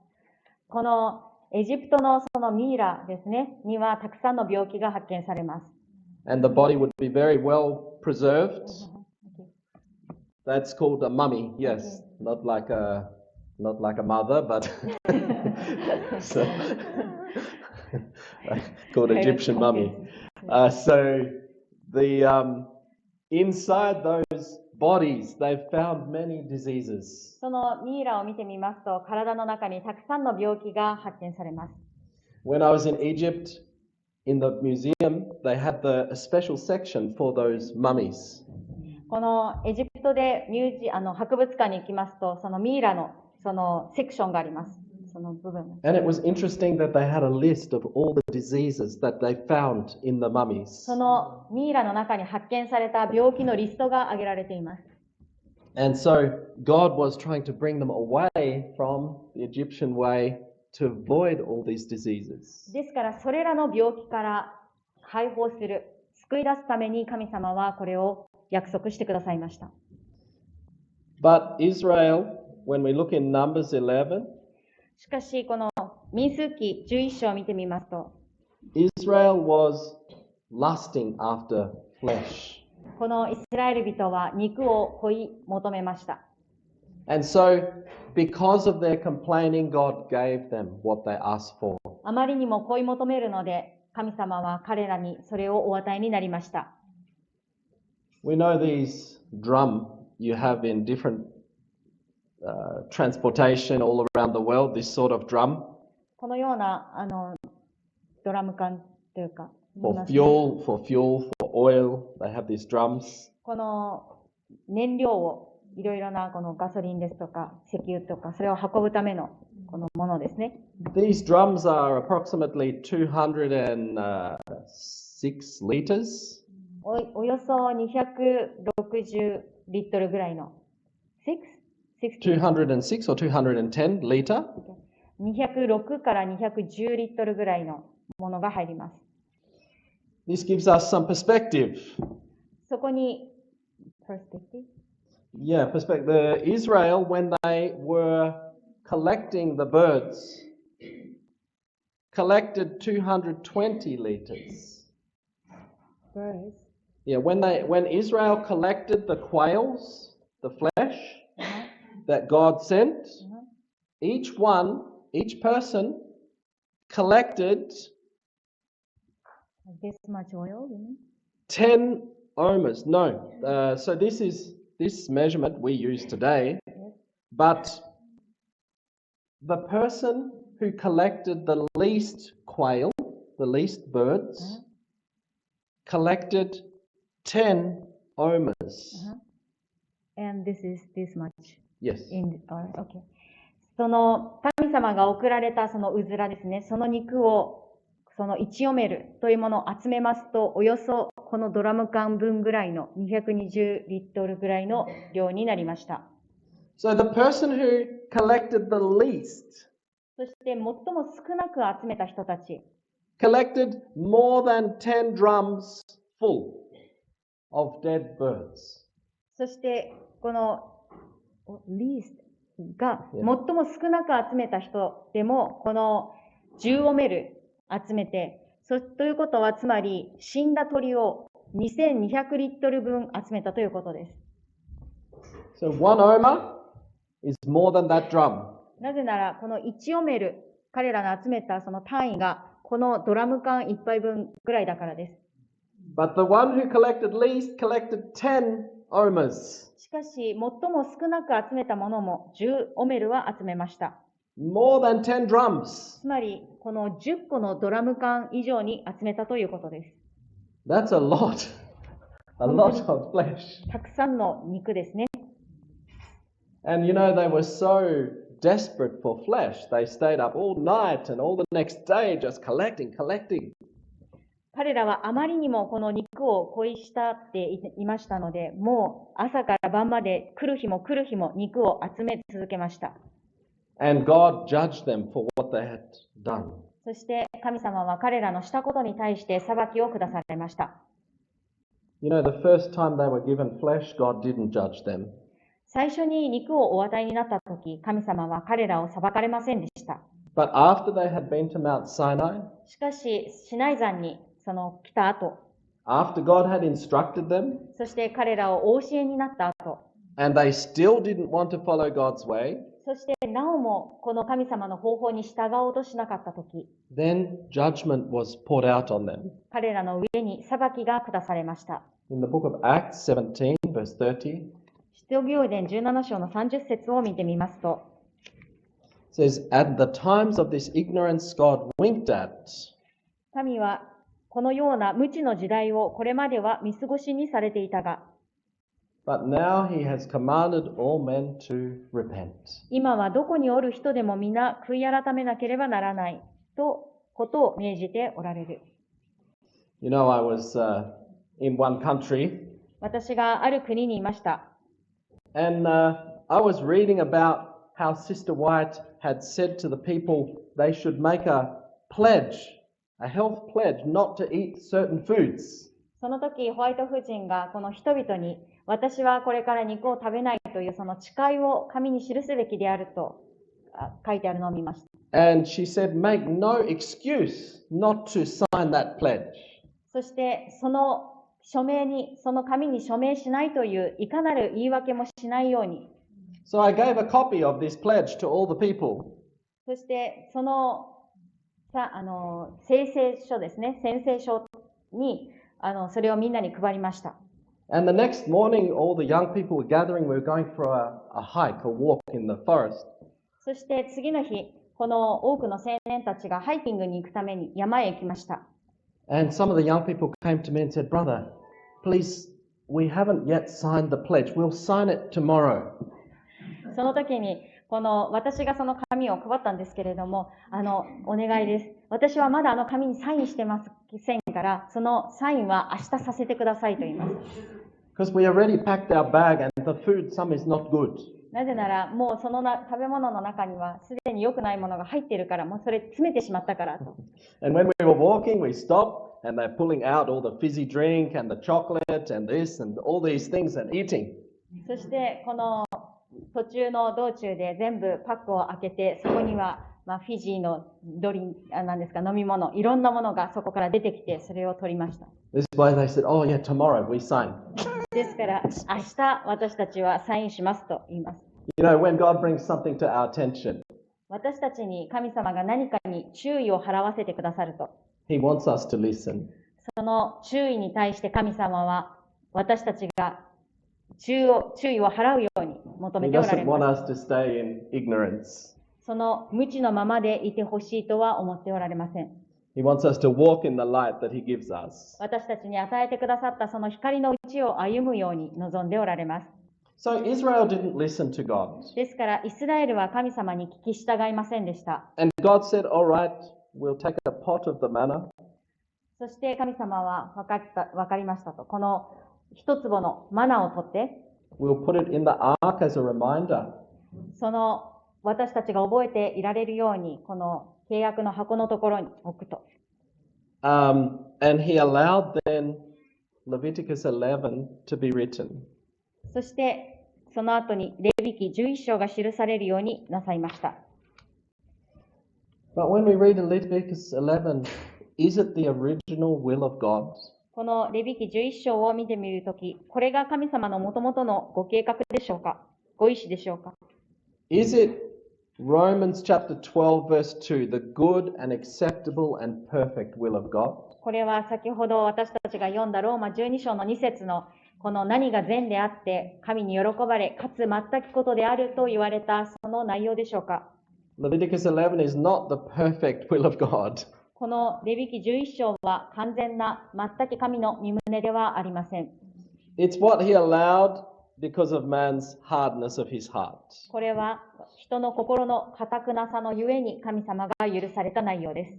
このエジプトのそのミイラですね、にはたくさんの病気が発見されます。And the body would be very well preserved. That's called a mummy, yes. Not like a mother, but so, called Egyptian mummy. So the inside those bodies, they've found many diseases. そのミイラを見てみますと、体の中にたくさんの病気が発見されます。When I was in Egypt, in the museum, they had a special section for those mummies. このエジプトで博物館に行きますと、そのミイラのそのセクションがあります。その部分。And it was interesting that they had a list of all the diseases that they found in the mummies. そのミイラの中に発見された病気のリストが挙げられています。And so God was trying to bring them away from the Egyptian way to avoid all these diseases. ですからそれらの病気から解放する、救い出すために神様はこれを約束してくださいました。But Israel, when we look in Numbers 11, しかしこの民数記11章を見てみますと、Israel was lusting after flesh. このイスラエル人は肉を追い求めました。And so, because of their complaining, God gave them what they asked for. あまりにも追い求めるので、神様は彼らにそれをお与えになりました。We know these drum you have in different transportation all around the world, this sort of drum. このようなドラム缶というか、For fuel, for oil, they have these drums. この燃料をいろいろなこのガソリンですとか石油とかそれを運ぶためのこのものですね。These drums are approximately 206 liters. およそ260リットルぐらいの206 or 210 liter. 206から210リットルぐらいのものが入ります。This gives us some perspective. そこに perspective? Yeah, perspective. Israel, when they were collecting the birds, collected 220 liters. Birds? Yeah, when Israel collected the quails, the flesh that God sent, each person collected This much oil, you mean? 10 omers. No, so this measurement we use today, but the person who collected the least quail, the least birds, collected 10 omers. And this is this much. Yes. Okay. その神様が送られたそのうずらですね、その肉をその1オメルというものを集めますと、およそこのドラム缶分ぐらいの220リットルぐらいの量になりました。So the person who collected the least そして最も少なく集めた人たち collected more than 10 drums full of dead birds. そしてこの least が最も少なく集めた人でもこの10オメル集めて、ということはつまり死んだ鳥を2200リットル分集めたということです。So 1 omer is more than that drum. なぜならこの1オメル、彼らの集めたその単位がこのドラム缶1杯分ぐらいだからです。But the one who collected least collected 10 omers. しかし最も少なく集めたものも10オメルは集めました。More than 10 drums. つまりこの10個のドラム缶以上に集めたということです。That's a lot. A lot of flesh. たくさんの肉ですね。And you know, they were so desperate for flesh. They stayed up all night and all the next day just collecting. 彼らはあまりにもこの肉を恋したっていましたので、もう朝から晩まで来る日も肉を集め続けました。And God judged them for what they had done. そして神様は彼らのしたことに対して裁きを下されました。You know, the first time they were given flesh, God didn't judge them. 最初に肉をお与えになったとき、神様は彼らを裁かれませんでした。But after they had been to Mount Sinai, しかし、シナイ山に来た後、after God had instructed them, そして彼らをお教えになった後、and they still didn't want to follow God's way, そしてなおもこの神様の方法に従おうとしなかったとき、then judgment was poured out on them. 彼らの上に裁きが下されました。In the book of Acts 17, verse 30, 使徒行伝17章の30節を見てみますと、it says, At the times of this ignorance God winked at. 神はこのような無知の時代をこれまでは見過ごしにされていたが、But now he has commanded all men to repent. 今はどこにおる人でも皆悔い改めなければならないとことを命じておられる。You know, I was in one country. 私がある国にいました。And I was reading about how Sister White had said to the people they should make a pledge, a health pledge, not to eat certain foods. その時、ホワイト夫人がこの人々に、私はこれから肉を食べないというその誓いを紙に記すべきであると書いてあるのを見ました。And she said, make no excuse not to sign that pledge. そしてその紙に署名しないといういかなる言い訳もしないように。So I gave a copy of this pledge to all the people. そしてその宣誓書ですね、宣誓書にそれをみんなに配りました。And the next morning, all the young people were gathering. We were going for a hike, a walk in the forest. そして次の日、この多くの青年たちがハイキングに行くために山へ行きました。And some of the young people came to me and said, Brother, please, we haven't yet signed the pledge. We'll sign it tomorrow. その時に私がその紙を配ったんですけれども、お願いです。私はまだ紙にサインしてませんから、そのサインは明日させてくださいと言います。Because we already packed our bag and the food, some is not good. なぜなら、もうその食べ物の中にはすでに良くないものが入っているから、もうそれ詰めてしまったからと。And when we were walking, we stopped and they're pulling out all the fizzy drink and the chocolate and this and all these things and eating. そしてこの途中の道中で全部パックを開けて、そこにはフィジーの飲み物、いろんなものがそこから出てきて、それを取りました。This is why they said, oh yeah, tomorrow we sign. ですから、明日私たちはサインしますと言います。You know, when God brings something to our attention, 私たちに神様が何かに注意を払わせてくださると、He wants us to listen. その注意に対して神様は私たちが注意を払うように求め He ておら doesn't れま want す。 us to stay in ignorance. その無知のままでいてほしいとは思っておられません。He wants us to walk in the light that He gives us. 私たちに与えてくださったその光の道を歩むように望んでおられます。So Israel didn't listen to God. ですから、イスラエルは神様に聞き従いませんでした。And God said, all right, we'll take a pot of the manna. そして神様は分かりましたと。この一坪のマナを取って、We'll put it in the ark as a reminder. その私たちが覚えていられるように、この契約の箱のところに置くと。And He allowed then Leviticus 11 to be written. そして、その後にレビ記11章が記されるようになさいました。But when we read in Leviticus 11, is it the original will of God? このレビ記11章を見てみるとき、これが神様の元々のご計画でしょうか？ご意志でしょうか？ Is it Romans chapter 12 verse 2, the good and acceptable and perfect will of God? これは先ほど私たちが読んだローマ12章の2節のこの何が善であって神に喜ばれかつ全くことであると言われたその内容でしょうか？ Leviticus 11 is not the perfect will of God. このレビ記11章は完全な全く神の御胸ではありません。It's what He allowed because of man's hardness of his heart. これは人の心の堅くなさのゆえに神様が許された内容です。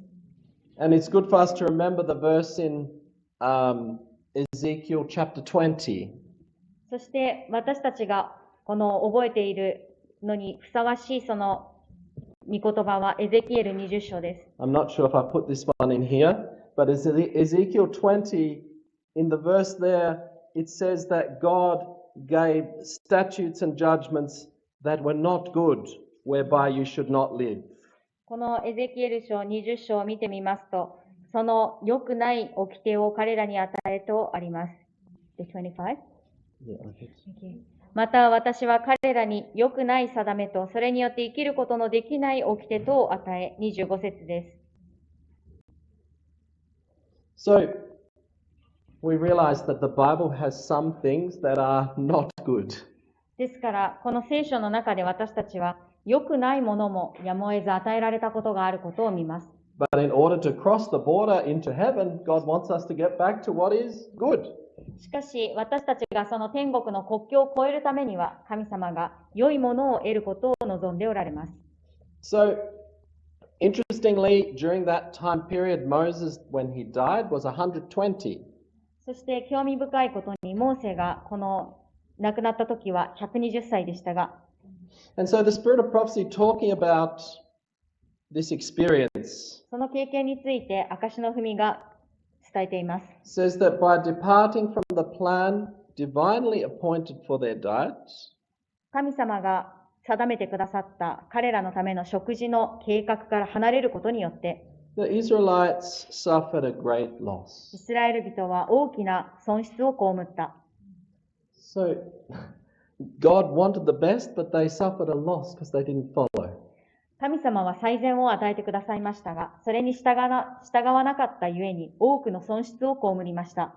And it's good for us to remember the verse in Ezekiel chapter 20. そして私たちがこの覚えているのにふさわしいその御言葉はエゼキエル20章です。I'm not sure if I put this one in here, but it's Ezekiel 20, in the verse there, it says that God gave statutes and judgments that were not good, whereby you should not live. このエゼキエル書20章を見てみますと、その良くない掟を彼らに与えとあります。25? Yeah, okay. また私は彼らに良くない定めと、それによって生きることのできない掟とを与え、25節です。So, we realize that the Bible has some things that are not good. ですから、この聖書の中で私たちは、良くないものもやむを得ず与えられたことがあることを見ます。But in order to cross the border into heaven, God wants us to get back to what is good. しかし、私たちがその天国の国境を越えるためには、神様が良いものを得ることを望んでおられます。So, interestingly, during that time period, Moses, when he died, was 120. そして興味深いことに、モーセがこの亡くなった時は120歳でしたが、And so the spirit of prophecy talking about this experience その経験について証の文が伝えています。says that by departing from the plan divinely appointed for their diet, 神様が定めてくださった彼らのための食事の計画から離れることによって、the Israelites suffered a great loss. イスラエル人は大きな損失を被った。So, God wanted the best, but they suffered a loss because they didn't follow. 神様は最善を与えてくださいましたが、それに従わなかったゆえに多くの損失を被りました。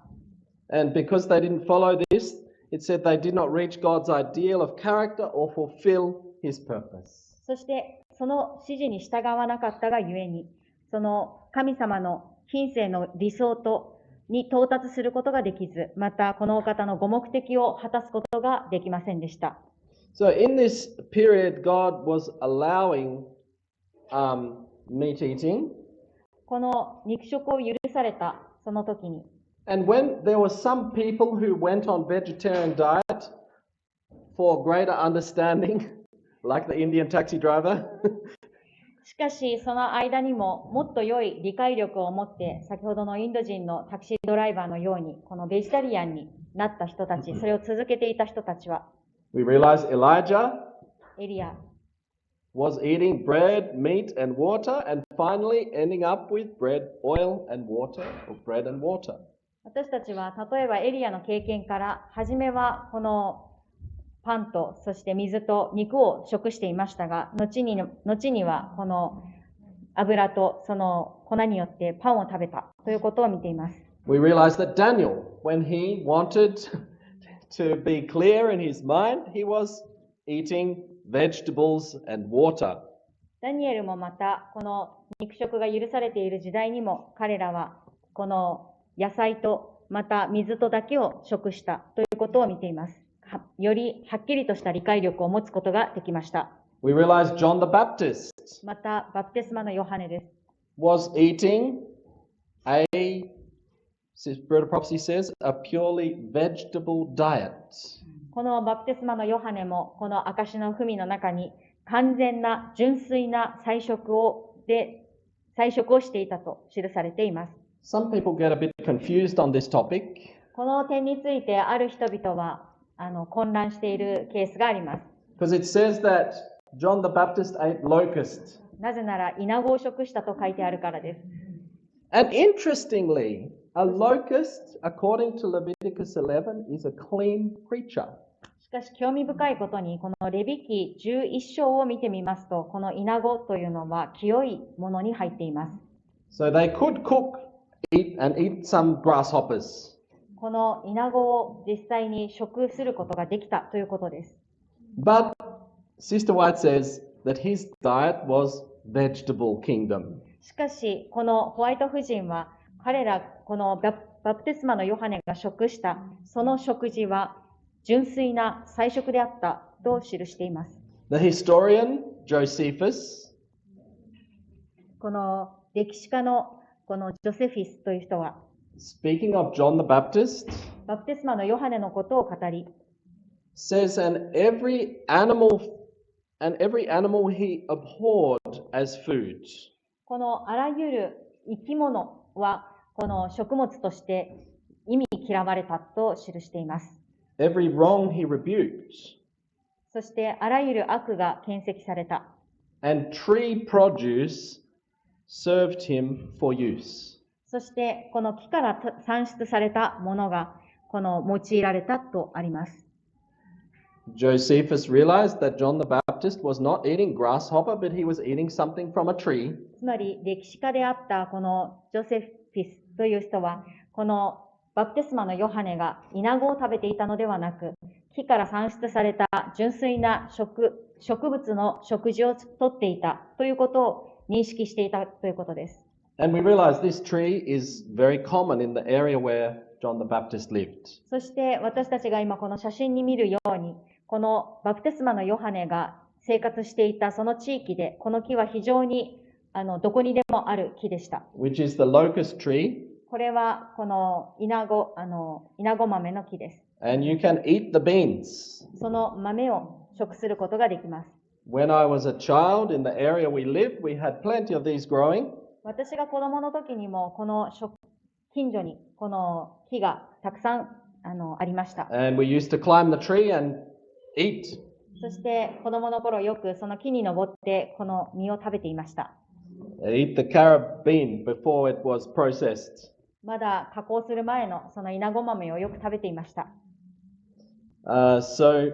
And because they didn't follow this, it said they did not reach God's ideal of character or fulfill His purpose. そして、その指示に従わなかったがゆえに、その神様の品性の理想に到達することができず、またこのお方のご目的を果たすことができませんでした。So in this period, God was allowing meat eating. この肉食を許されたその時に、And when there were some people who went on vegetarian diet for greater understanding, like the Indian taxi driver, しかしその間にももっと良い理解力を持って、先ほどのインド人のタクシードライバーのように、このベジタリアンになった人たち、それを続けていた人たちは、we realize Elijah エリア was eating bread, meat, and water, and finally ending up with bread, oil, and water, or bread and water. 私たちは例えばエリアの経験から、初めはこのパンとそして水と肉を食していましたが、後にはこの油とその粉によってパンを食べたということを見ています。We realize that Daniel, when he wanted to be clear in his mind, he was eating vegetables and water. ダニエルもまた、この肉食が許されている時代にも、彼らはこの野菜とまた水とだけを食したということを見ています。よりはっきりとした理解力を持つことができました。We realize John the Baptist また、バプテスマのヨハネです。was eating a, Spirit of Prophecy says, a purely vegetable diet. このバプテスマのヨハネも、この証の文の中に、完全な純粋な菜食をしていたと記されています。Some people get a bit confused on this topic この点についてある人々は混乱しているケースがあります。because it says that John the Baptist ate locust. なぜならイナゴを食したと書いてあるからです。And interestingly, a locust, according to Leviticus 11, is a clean creature. しかし興味深いことに、このレビ記11章を見てみますと、このイナゴというのは清いものに入っています。So they could eat some grasshoppers. このイナゴを実際に食することができたということです。But Sister White says that his diet was vegetable kingdom. しかし、このホワイト夫人は、彼ら、このバプテスマのヨハネが食した、その食事は純粋な菜食であったと記しています。The historian Josephus この歴史家のこのジョセフィスという人は、speaking of John the Baptist, バプテスマのヨハネのことを語り、says, and every animal he abhorred as food. このあらゆる生き物は、この食物として忌み嫌われたと記しています。Every wrong he rebuked. そしてあらゆる悪が検斥された。And tree produce served him for use. そしてこの木から産出されたものがこの用いられたとあります。Josephus realized that John the Baptist was not eating grasshopper, but he was eating something from a tree. つまり歴史家であったこのジョセフィスという人は、このバプテスマのヨハネがイナゴを食べていたのではなく、木から産出された純粋な植物の食事をとっていたということを認識していたということです。And we realize this tree is very common in the area where John the Baptist lived. そして私たちが今この写真に見るように、このバプテスマのヨハネが生活していたその地域で、この木は非常にどこにでもある木でした。Which is the locust tree. これはこのイナゴ豆の木です。And you can eat the beans. その豆を食することができます。When I was a child in the area we lived, we had plenty of these growing. 私が子供の時にもこの近所にこの木がたくさんありました。And we used to climb the tree and eat. そして子供の頃よくその木に登ってこの実を食べていました。And eat the carob bean before it was processed. まだ加工する前のそのイナゴ豆をよく食べていました。So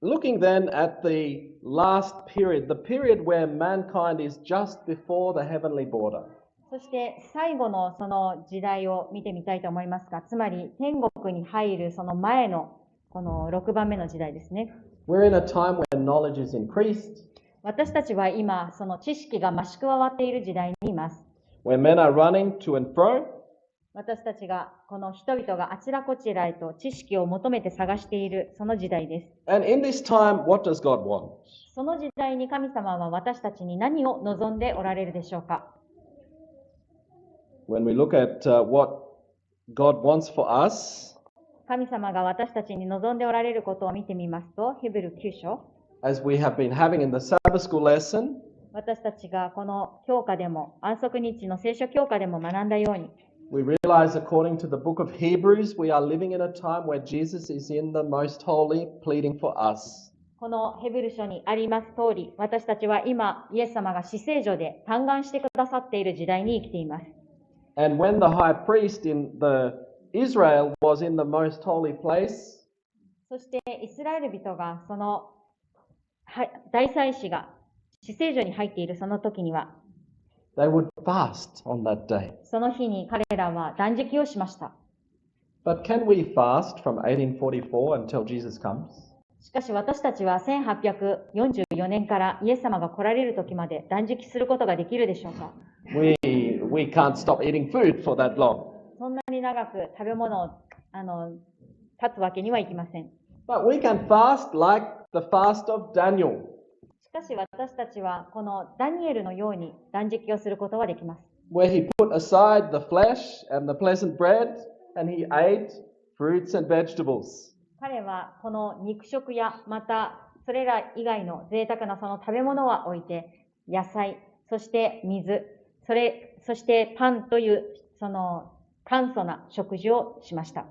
looking then at the last period, the period where mankind is just before the heavenly border. そして最後のその時代を見てみたいと思いますが、つまり天国に入るその前のこの6番目の時代ですね。We're in a time where knowledge is increased, 私たちは今その知識が増し加わっている時代にいます。where men are running to and fro, 私たちがこの人々があちらこちらへと知識を求めて探しているその時代です。and in this time, what does God want? その時代に神様は私たちに何を望んでおられるでしょうか。When we look at what God wants for us, 神様が私たちに望んでおられることを見てみますと、ヘブル9章、as we have been having in the Sabbath school lesson, 私たちがこの教科でも、安息日の聖書教科でも学んだように、we realize according to the book of Hebrews, we are living in a time where Jesus is in the most holy, pleading for us. このヘブル書にあります通り、私たちは今、イエス様が至聖所で嘆願してくださっている時代に生きています。And when the high priest in Israel was in the most holy place, そしてイスラエル人がその大祭司が至聖所に入っているその時には、they would fast on that day. その日に彼らは断食をしました。But can we fast from 1844 until Jesus comes? しかし私たちは1844年からイエス様が来られる時まで断食することができるでしょうか？ We can't stop eating food for that long. そんなに長く食べ物を断つわけにはいきません。 But we can fast like the fast of Daniel. しかし私たちはこのダニエルのように断食をすることはできます。 Where he put aside the flesh and the pleasant bread, and he ate fruits and vegetables. 彼はこの肉食やまたそれら以外の贅沢なその食べ物は置いて、野菜、そして水、そしてパンというその簡素な食事をしました。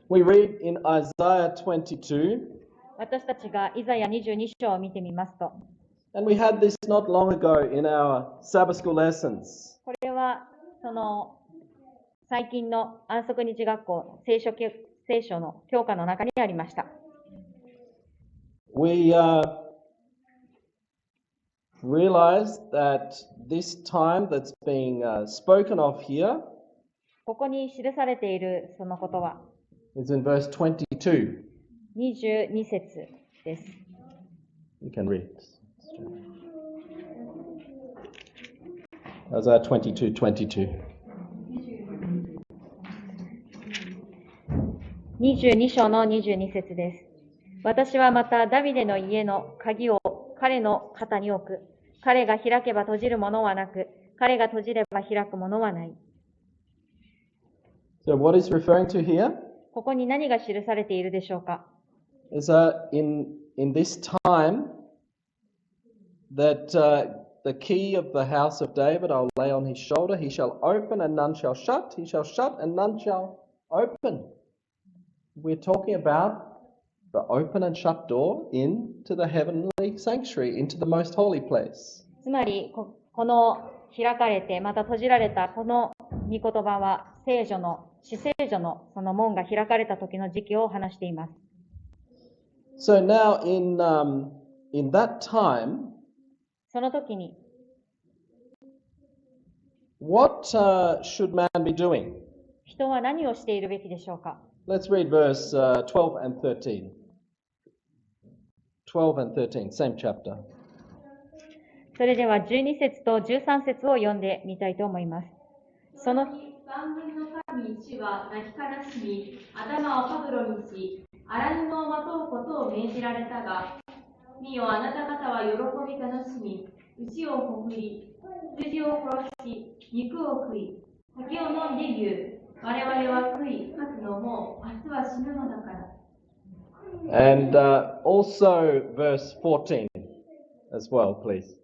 We read in Isaiah 22, 私たちがイザヤ22章を見てみますと、 and we had this not long ago in our Sabbath school lessons. これはその最近の安息日学校聖書の教科の中にありました。 We realized that this time that's being spoken of here ここに記されているそのことは is in verse 22. 22節です。 You can read. Isaiah 22:22. 22章の22節です。私はまたダビデの家の鍵を彼の肩に置く。彼が開けば閉じるものはなく、彼が閉じれば開くものはない。 So what is referring to here ここに何が記されているでしょうか？ is in this time that the key of the house of David I'll lay on his shoulder. He shall open and none shall shut. He shall shut and none shall open. We're talking about the open and shut door into the heavenly sanctuary, into the most holy place. つまり、この開かれて、また閉じられたこの御言葉は、至聖所のその門が開かれた時の時期を話しています。 So now in that time, その時に、 what should man be doing? 人は何をしているべきでしょうか？ Let's read verse 12 and 13. 12 and 13, same chapter. それでは12節と13節を読んでみたいと思います。その日万軍の神主は泣き悲しみ、頭をかぶろにし、荒布をまとうことを命じられたが、見よあなた方は喜び楽しみ、牛をほふり、羊を殺し、肉を食い、酒を飲んで言う。我々は食い、かつ飲もう。明日は死ぬのだから。And also verse 14 as well, please.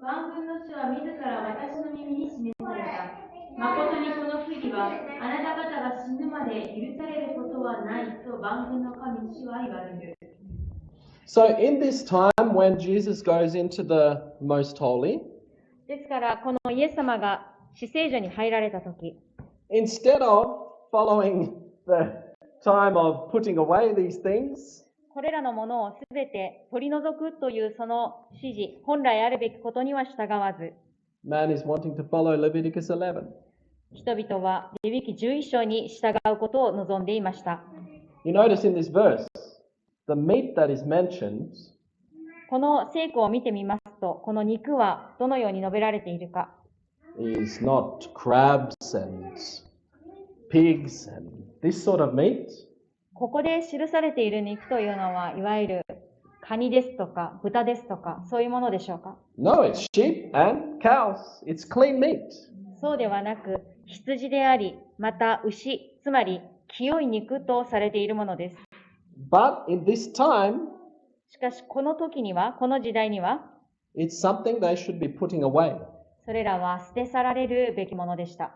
万軍の主は自ら私の耳に示された。誠にこの不義はあなた方が死ぬまで許されることはないと万軍の神主は言われる。So in this time when Jesus goes into the most holy, ですからこのイエス様が至聖所に入られた時、 instead of following the time of putting away these things, これらのものをすべて取り除くというその指示、本来あるべきことには従わず、 man is wanting to follow Leviticus 11. 人々はレビ記11章に従うことを望んでいました。 You notice in this verse, the meat that is mentioned この聖句を見てみますと、この肉はどのように述べられているか。 is not crabs and pigs and this sort of meat. ここで記されている肉というのは、いわゆるカニですとか豚ですとか、そういうものでしょうか？ No, it's sheep and cows. It's clean meat. そうではなく、羊であり、また牛、つまり清い肉とされているものです。 But in this time, しかし、この時には、この時代には、 it's something they should be putting away. それらは捨て去られるべきものでした。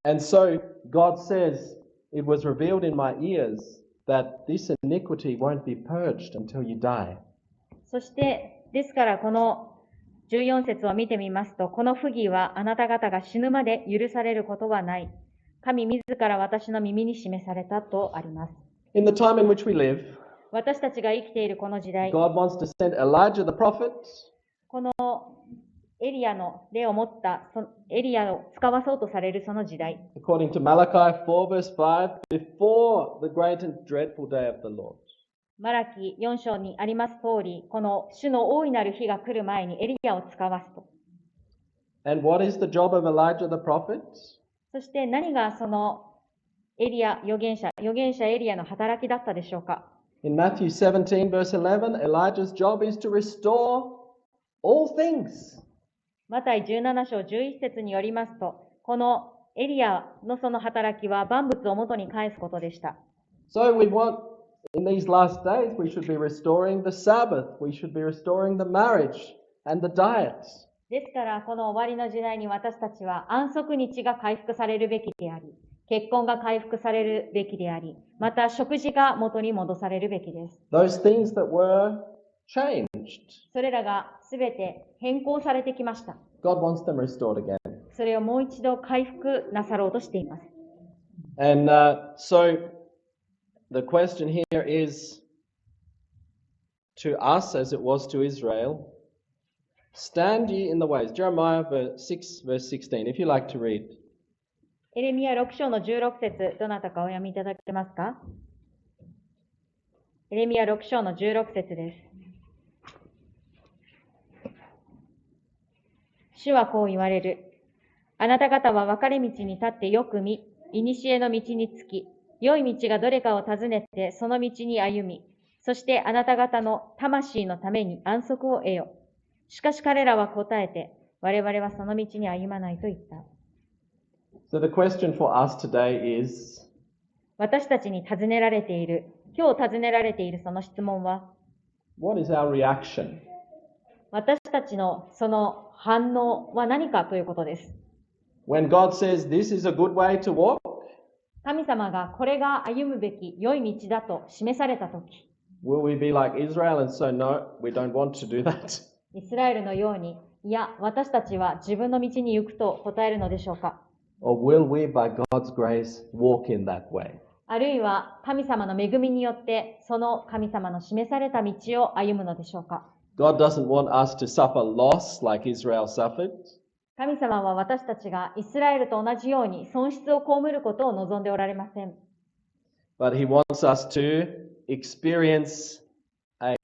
And so God says, it was revealed in my ears that this iniquity won't be purged until you die. そして、ですからこの14節を見てみますと、この不義はあなた方が死ぬまで許されることはない。神自ら私の耳に示されたとあります。 In the time in which we live, 私たちが生きているこの時代、 God wants to send Elijah the prophet このエリアの霊を持ったエリアを使わそうとされるその時代、 according to Malachi 4 verse 5, before the great and dreadful day of the Lord. マラキ4章にあります通り、この主の大いなる日が来る前にエリアを使わすと。And what is the job of Elijah the prophet? そして何がそのエリア、預言者エリアの働きだったでしょうか。In Matthew 17 verse 11, Elijah's job is to restore all things. マタイ17章11節によりますと、このエリアのその働きは万物を元に返すことでした。So we want, in these last days, we should be restoring the Sabbath, we should be restoring the marriage and the diet. ですから、この終わりの時代に私たちは安息日が回復されるべきであり、結婚が回復されるべきであり、また食事が元に戻されるべきです。Those things that were changed. それらがすべて変更されてきました。God wants them restored again. それをもう一度回復なさろうとしています。And so the question here is to us as it was to Israel, stand ye in the ways. Jeremiah 6 verse 16, if you like to read. エレミヤ6章の16節、どなたかお読みいただけますか？エレミヤ6章の16節です。主はこう言われる。あなた方は分かれ道に立ってよく見、古の道につき、良い道がどれかを尋ねてその道に歩み、そしてあなた方の魂のために安息を得よ。しかし彼らは答えて、我々はその道に歩まないと言った。So the question for us today is, 私たちに尋ねられている、今日尋ねられているその質問は、what is our reaction? 私たちのその反応は何かということです。When God says this is a good way to walk, 神様がこれが歩むべき良い道だと示されたとき、will we be like Israel and so no, we don't want to do that? イスラエルのように、いや、私たちは自分の道に行くと答えるのでしょうか。Or will we, by God's grace, walk in that way? あるいは神様の恵みによってその神様の示された道を歩むのでしょうか。God doesn't want us to suffer loss like Israel suffered. 神様は私たちがイスラエルと同じように損失を被ることを望んでおられません。But He wants us to experience a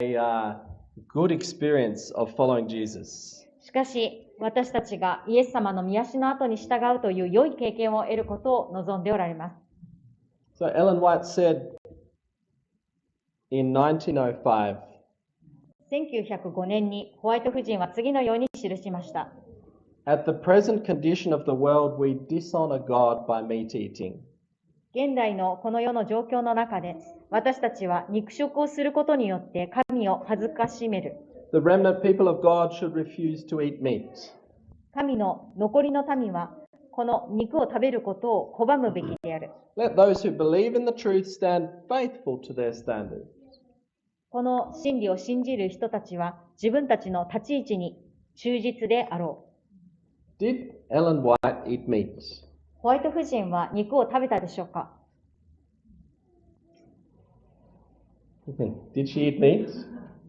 good experience of following Jesus. しかし、私たちがイエス様の御足の後に従うという良い経験を得ることを望んでおられます。So Ellen White said in 1905, 1905年にホワイト夫人は次のように記しました。At the present condition of the world, we dishonor God by meat eating. 現代のこの世の状況の中で、私たちは肉食をすることによって神を恥ずかしめる。The remnant people of God should refuse to eat meat. 神の残りの民は、この肉を食べることを拒むべきである。Let those who believe in the truth stand faithful to their standards. この真理を信じる人たちは、自分たちの立ち位置に忠実であろう。Did Ellen White eat meat? ホワイト夫人は肉を食べたでしょうか？ Did she eat meat?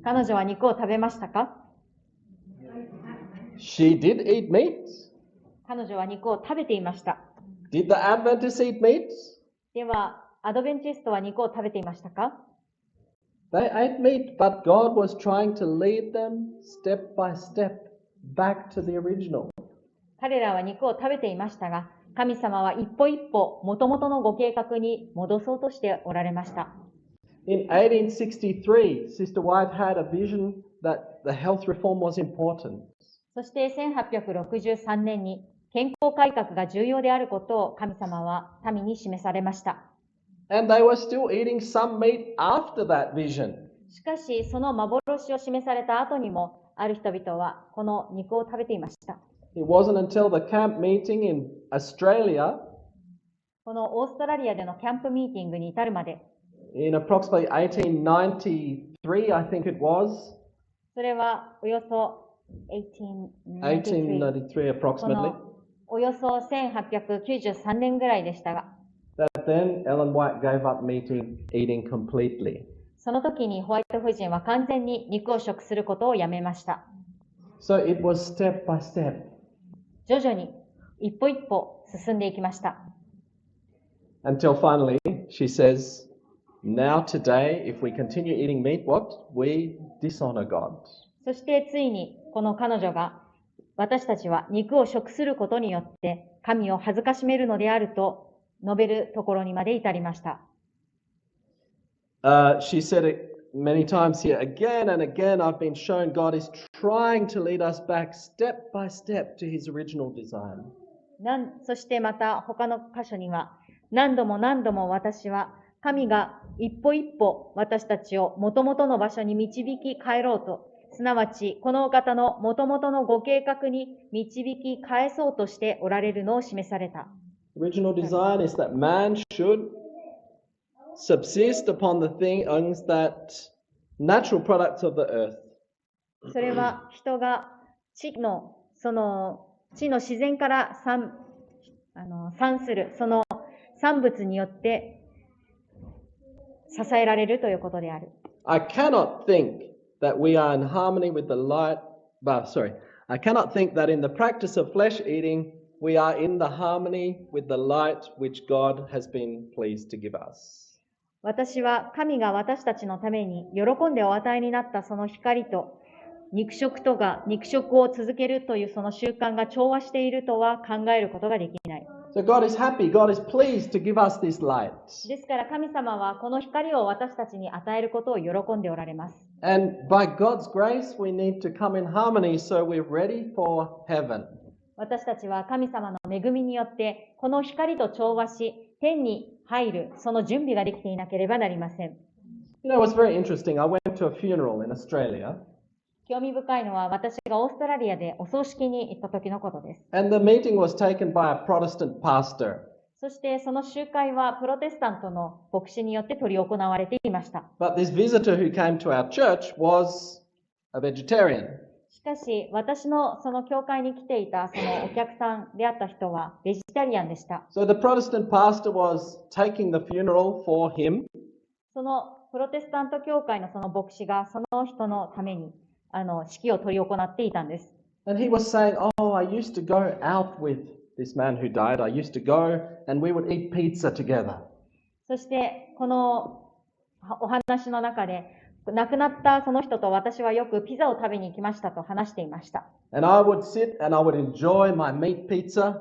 彼女は肉を食べましたか？ She did eat meat. 彼女は肉を食べていました。Did the Adventists eat meat? では、アドベンチストは肉を食べていましたか？ They ate meat, but God was trying to lead them step by step back to the original. 彼らは肉を食べていましたが、神様は一歩一歩元々のご計画に戻そうとしておられました。In 1863, Sister White had a vision that the health reform was important. そして1863年に健康改革が重要であることを神様は民に示されました。And they were still eating some meat after that vision. しかし、その幻を示された後にも、ある人々はこの肉を食べていました。It wasn't until the camp meeting in Australia, このオーストラリアでのキャンプミーティングに至るまで、in approximately 1893, I think it was, それはおよそ1893 approximately, およそ1893年ぐらいでしたが、that then Ellen White gave up eating completely. その時にホワイト夫人は完全に肉を食することをやめました。So it was step by step. 徐々に一歩一歩進んでいきました。Until finally she says, Now today, if we continue eating meat, what? We dishonor God. そしてついにこの彼女が、私たちは肉を食することによって神を恥ずかしめるのであると述べるところにまで至りました。She said it many times here. Again and again, I've been shown God is trying to lead us back step by step to His original design. そしてまた他の箇所には、何度も何度も私は神が一歩一歩私たちを元々の場所に導き帰ろうと、すなわちこのお方の元々のご計画に導き返そうとしておられるのを示された。The original design is that man should subsist upon the things that natural products of the earth. それは人が地の自然から産するその産物によって支えられるということである。I cannot think that we are in harmony with the light, I cannot think that in the practice of flesh eating we are in the harmony with the light which God has been pleased to give us. 私は神が私たちのために喜んでお与えになったその光と肉食を続けるというその習慣が調和しているとは考えることができない。So God is happy, God is pleased to give us this light. ですから神様はこの光を私たちに与えることを喜んでおられます。And by God's grace we need to come in harmony so we're ready for heaven. 私たちは神様の恵みによってこの光と調和し天に入るその準備ができていなければなりません。You know, it was very interesting. I went to a funeral in Australia. 興味深いのは私がオーストラリアでお葬式に行った時のことです。And the meeting was taken by a Protestant pastor. そしてその集会はプロテスタントの牧師によって執り行われていました。But this visitor who came to our church was a vegetarian. しかし私のその教会に来ていたそのお客さんであった人はベジタリアンでした。So the Protestant pastor was taking the funeral for him. そのプロテスタント教会のその牧師がその人のために式を執り行っていたんです。And he was saying, oh, I used to go out with this man who died. I used to go and we would eat pizza together. そしてこのお話の中で亡くなったその人と私はよくピザを食べに行きましたと話していました。And I would sit and I would enjoy my meat pizza.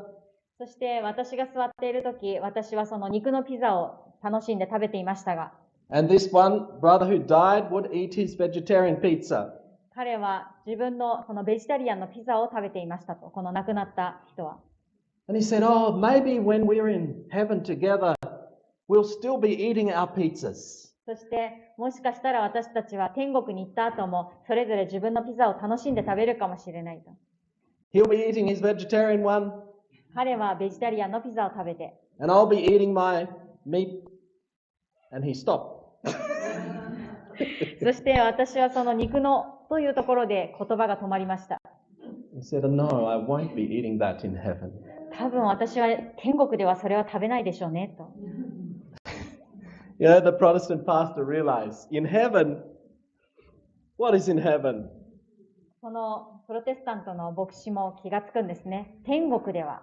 そして私が座っているとき、私はその肉のピザを楽しんで食べていましたが、And this one brother who died would eat his vegetarian pizza. 彼は自分のそのベジタリアンのピザを食べていましたと、この亡くなった人は。And he said, oh, maybe when we're in heaven together, we'll still be eating our pizzas. そしてもしかしたら私たちは天国に行った後もそれぞれ自分のピザを楽しんで食べるかもしれないと。He'll be eating his vegetarian one. 彼はベジタリアンのピザを食べて。And I'll be eating my meat. And he stopped. そして私はその肉のというところで言葉が止まりました。He said, no, I won't be eating that in heaven. 多分私は天国ではそれは食べないでしょうねと。You know, the Protestant pastor realized, in heaven, what is in heaven? このプロテスタントの牧師も気がつくんですね。天国は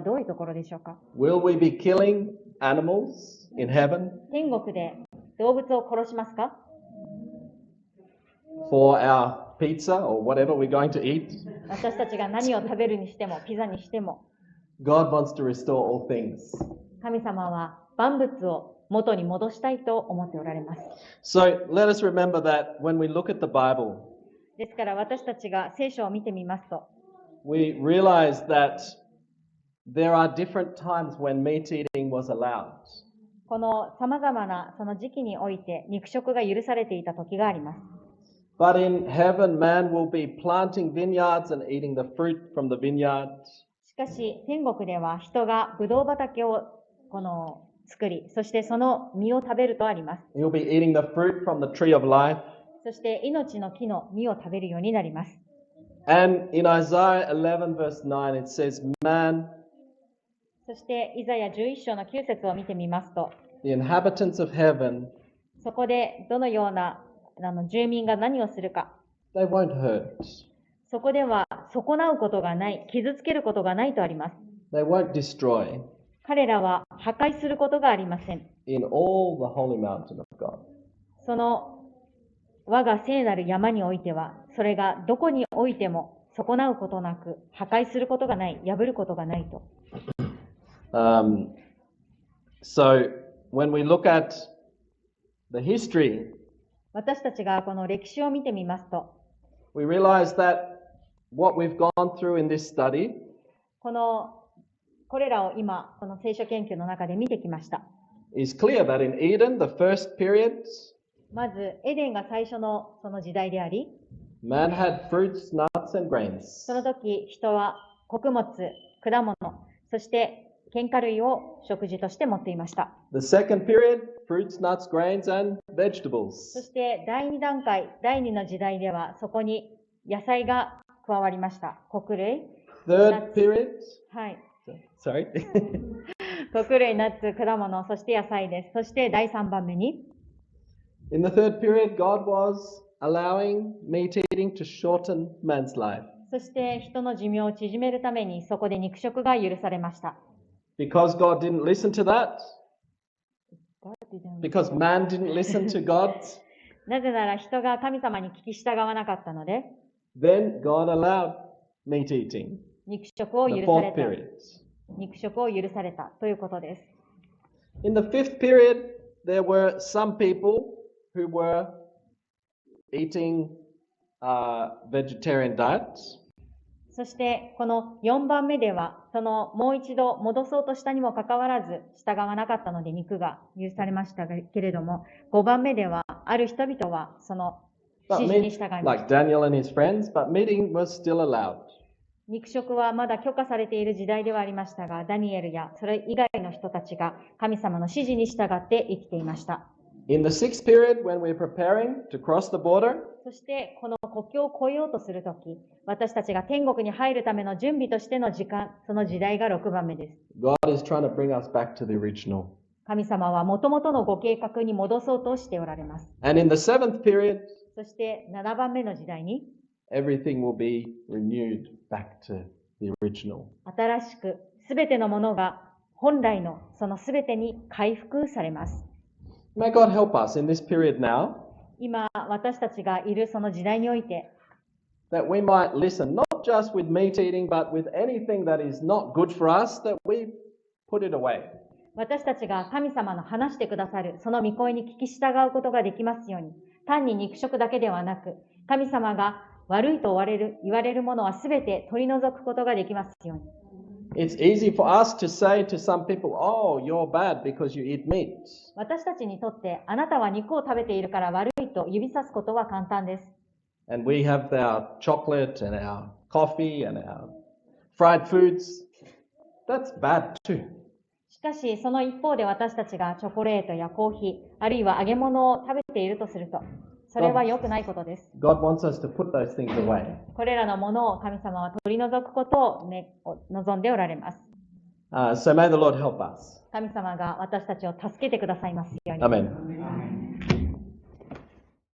どういうところでしょうか？ Will we be killing animals in heaven? 天国で動物を殺しますか？ For our pizza or whatever we're going to eat? 私たちが何を食べるにしても、ピザにしても、God wants to restore all things. 神様は万物を元に戻したいと思っておられます。So let us remember that when we look at the Bible, ですから私たちが聖書を見てみますと、we realize that there are different times when meat eating was allowed. この様々なその時期において肉食が許されていた時があります。But in heaven, man will be planting vineyards and eating the fruit from the vineyard. しかし天国では人がブドウ畑を作り、そしてその実を食べるとあります。He'll be eating the fruit from the tree of life. そして命の木の実を食べるようになります。And in Isaiah 11 verse 9 it says, man, そしてイザヤ11章の9節を見てみますと、the inhabitants of heaven, そこでどのような住民が何をするか。they won't hurt. そこでは損なうことがない、傷つけることがないとあります。They won't destroy. 彼らは破壊することがありません。in all the holy mountain of God. その我が聖なる山においては、それがどこにおいても損なうことなく、破壊することがない、破ることがないと。So when we look at the history, 私たちがこの歴史を見てみますと、we realize that what we've gone through in this study これらを今、この聖書研究の中で見てきました。is clear that in Eden, the first period, まず、エデンが最初のその時代であり、man had fruits, nuts, and grains. その時、人は穀物、果物、そして喧嘩類を食事として持っていました。The second period, fruits, nuts, grains, and vegetables. そして第2段階、第2の時代では、そこに野菜が加わりました。穀類、Third period, はい。sorry. 穀類、ナッツ、果物、そして野菜です。そして第3番目に、In the third period, God was allowing meat eating to shorten man's life. そして人の寿命を縮めるためにそこで肉食が許されました。Because God didn't listen to that, because man didn't listen to God, なぜなら人が神様に聞き従わなかったので、then God allowed meat eating. 肉食を The 許され fourth た。 period. 肉食を許されたということです。In the fifth period, there were some people who were eating vegetarian diets. そしてこの4番目では、そのもう一度戻そうとしたにもかかわらず従わなかったので肉が許されましたけれども、5番目ではある人々はその But 指示に従 meat, いまし like た。 Daniel and his friends, but meat was still allowed. 肉食はまだ許可されている時代ではありましたが、ダニエルやそれ以外の人たちが神様の指示に従って生きていました。In the sixth period, when we're preparing to cross the border, そしてこの国境を越えようとするとき、私たちが天国に入るための準備としての時間、その時代が6番目です。God is trying to bring us back to the original. 神様はもともとのご計画に戻そうとしておられます。 And in the seventh period, そして7番目の時代に、 everything will be renewed back to the original. 新しくすべてのものが本来のそのすべてに回復されます。May God help us in this period now 今、私たちがいるその時代において、 that we might listen, not just with meat eating, but with anything that is not good for us, that we put it away. 私たちが神様の話してくださるその御声に聞き従うことができますように、単に肉食だけではなく、神様が悪いと言われるものはすべて取り除くことができますように。It's easy for us to say to some people, oh, you're bad because you eat meat. 私たちにとって、あなたは肉を食べているから悪いと指さすことは簡単です。And we have our chocolate and our coffee and our fried foods. That's bad too. しかし、その一方で私たちがチョコレートやコーヒー、あるいは揚げ物を食べているとすると、それは良くないことです。God wants us to put those things away. これらのものを神様は取り除くことを、望んでおられます。So may the Lord help us. 神様が私たちを助けてくださいますように。Amen.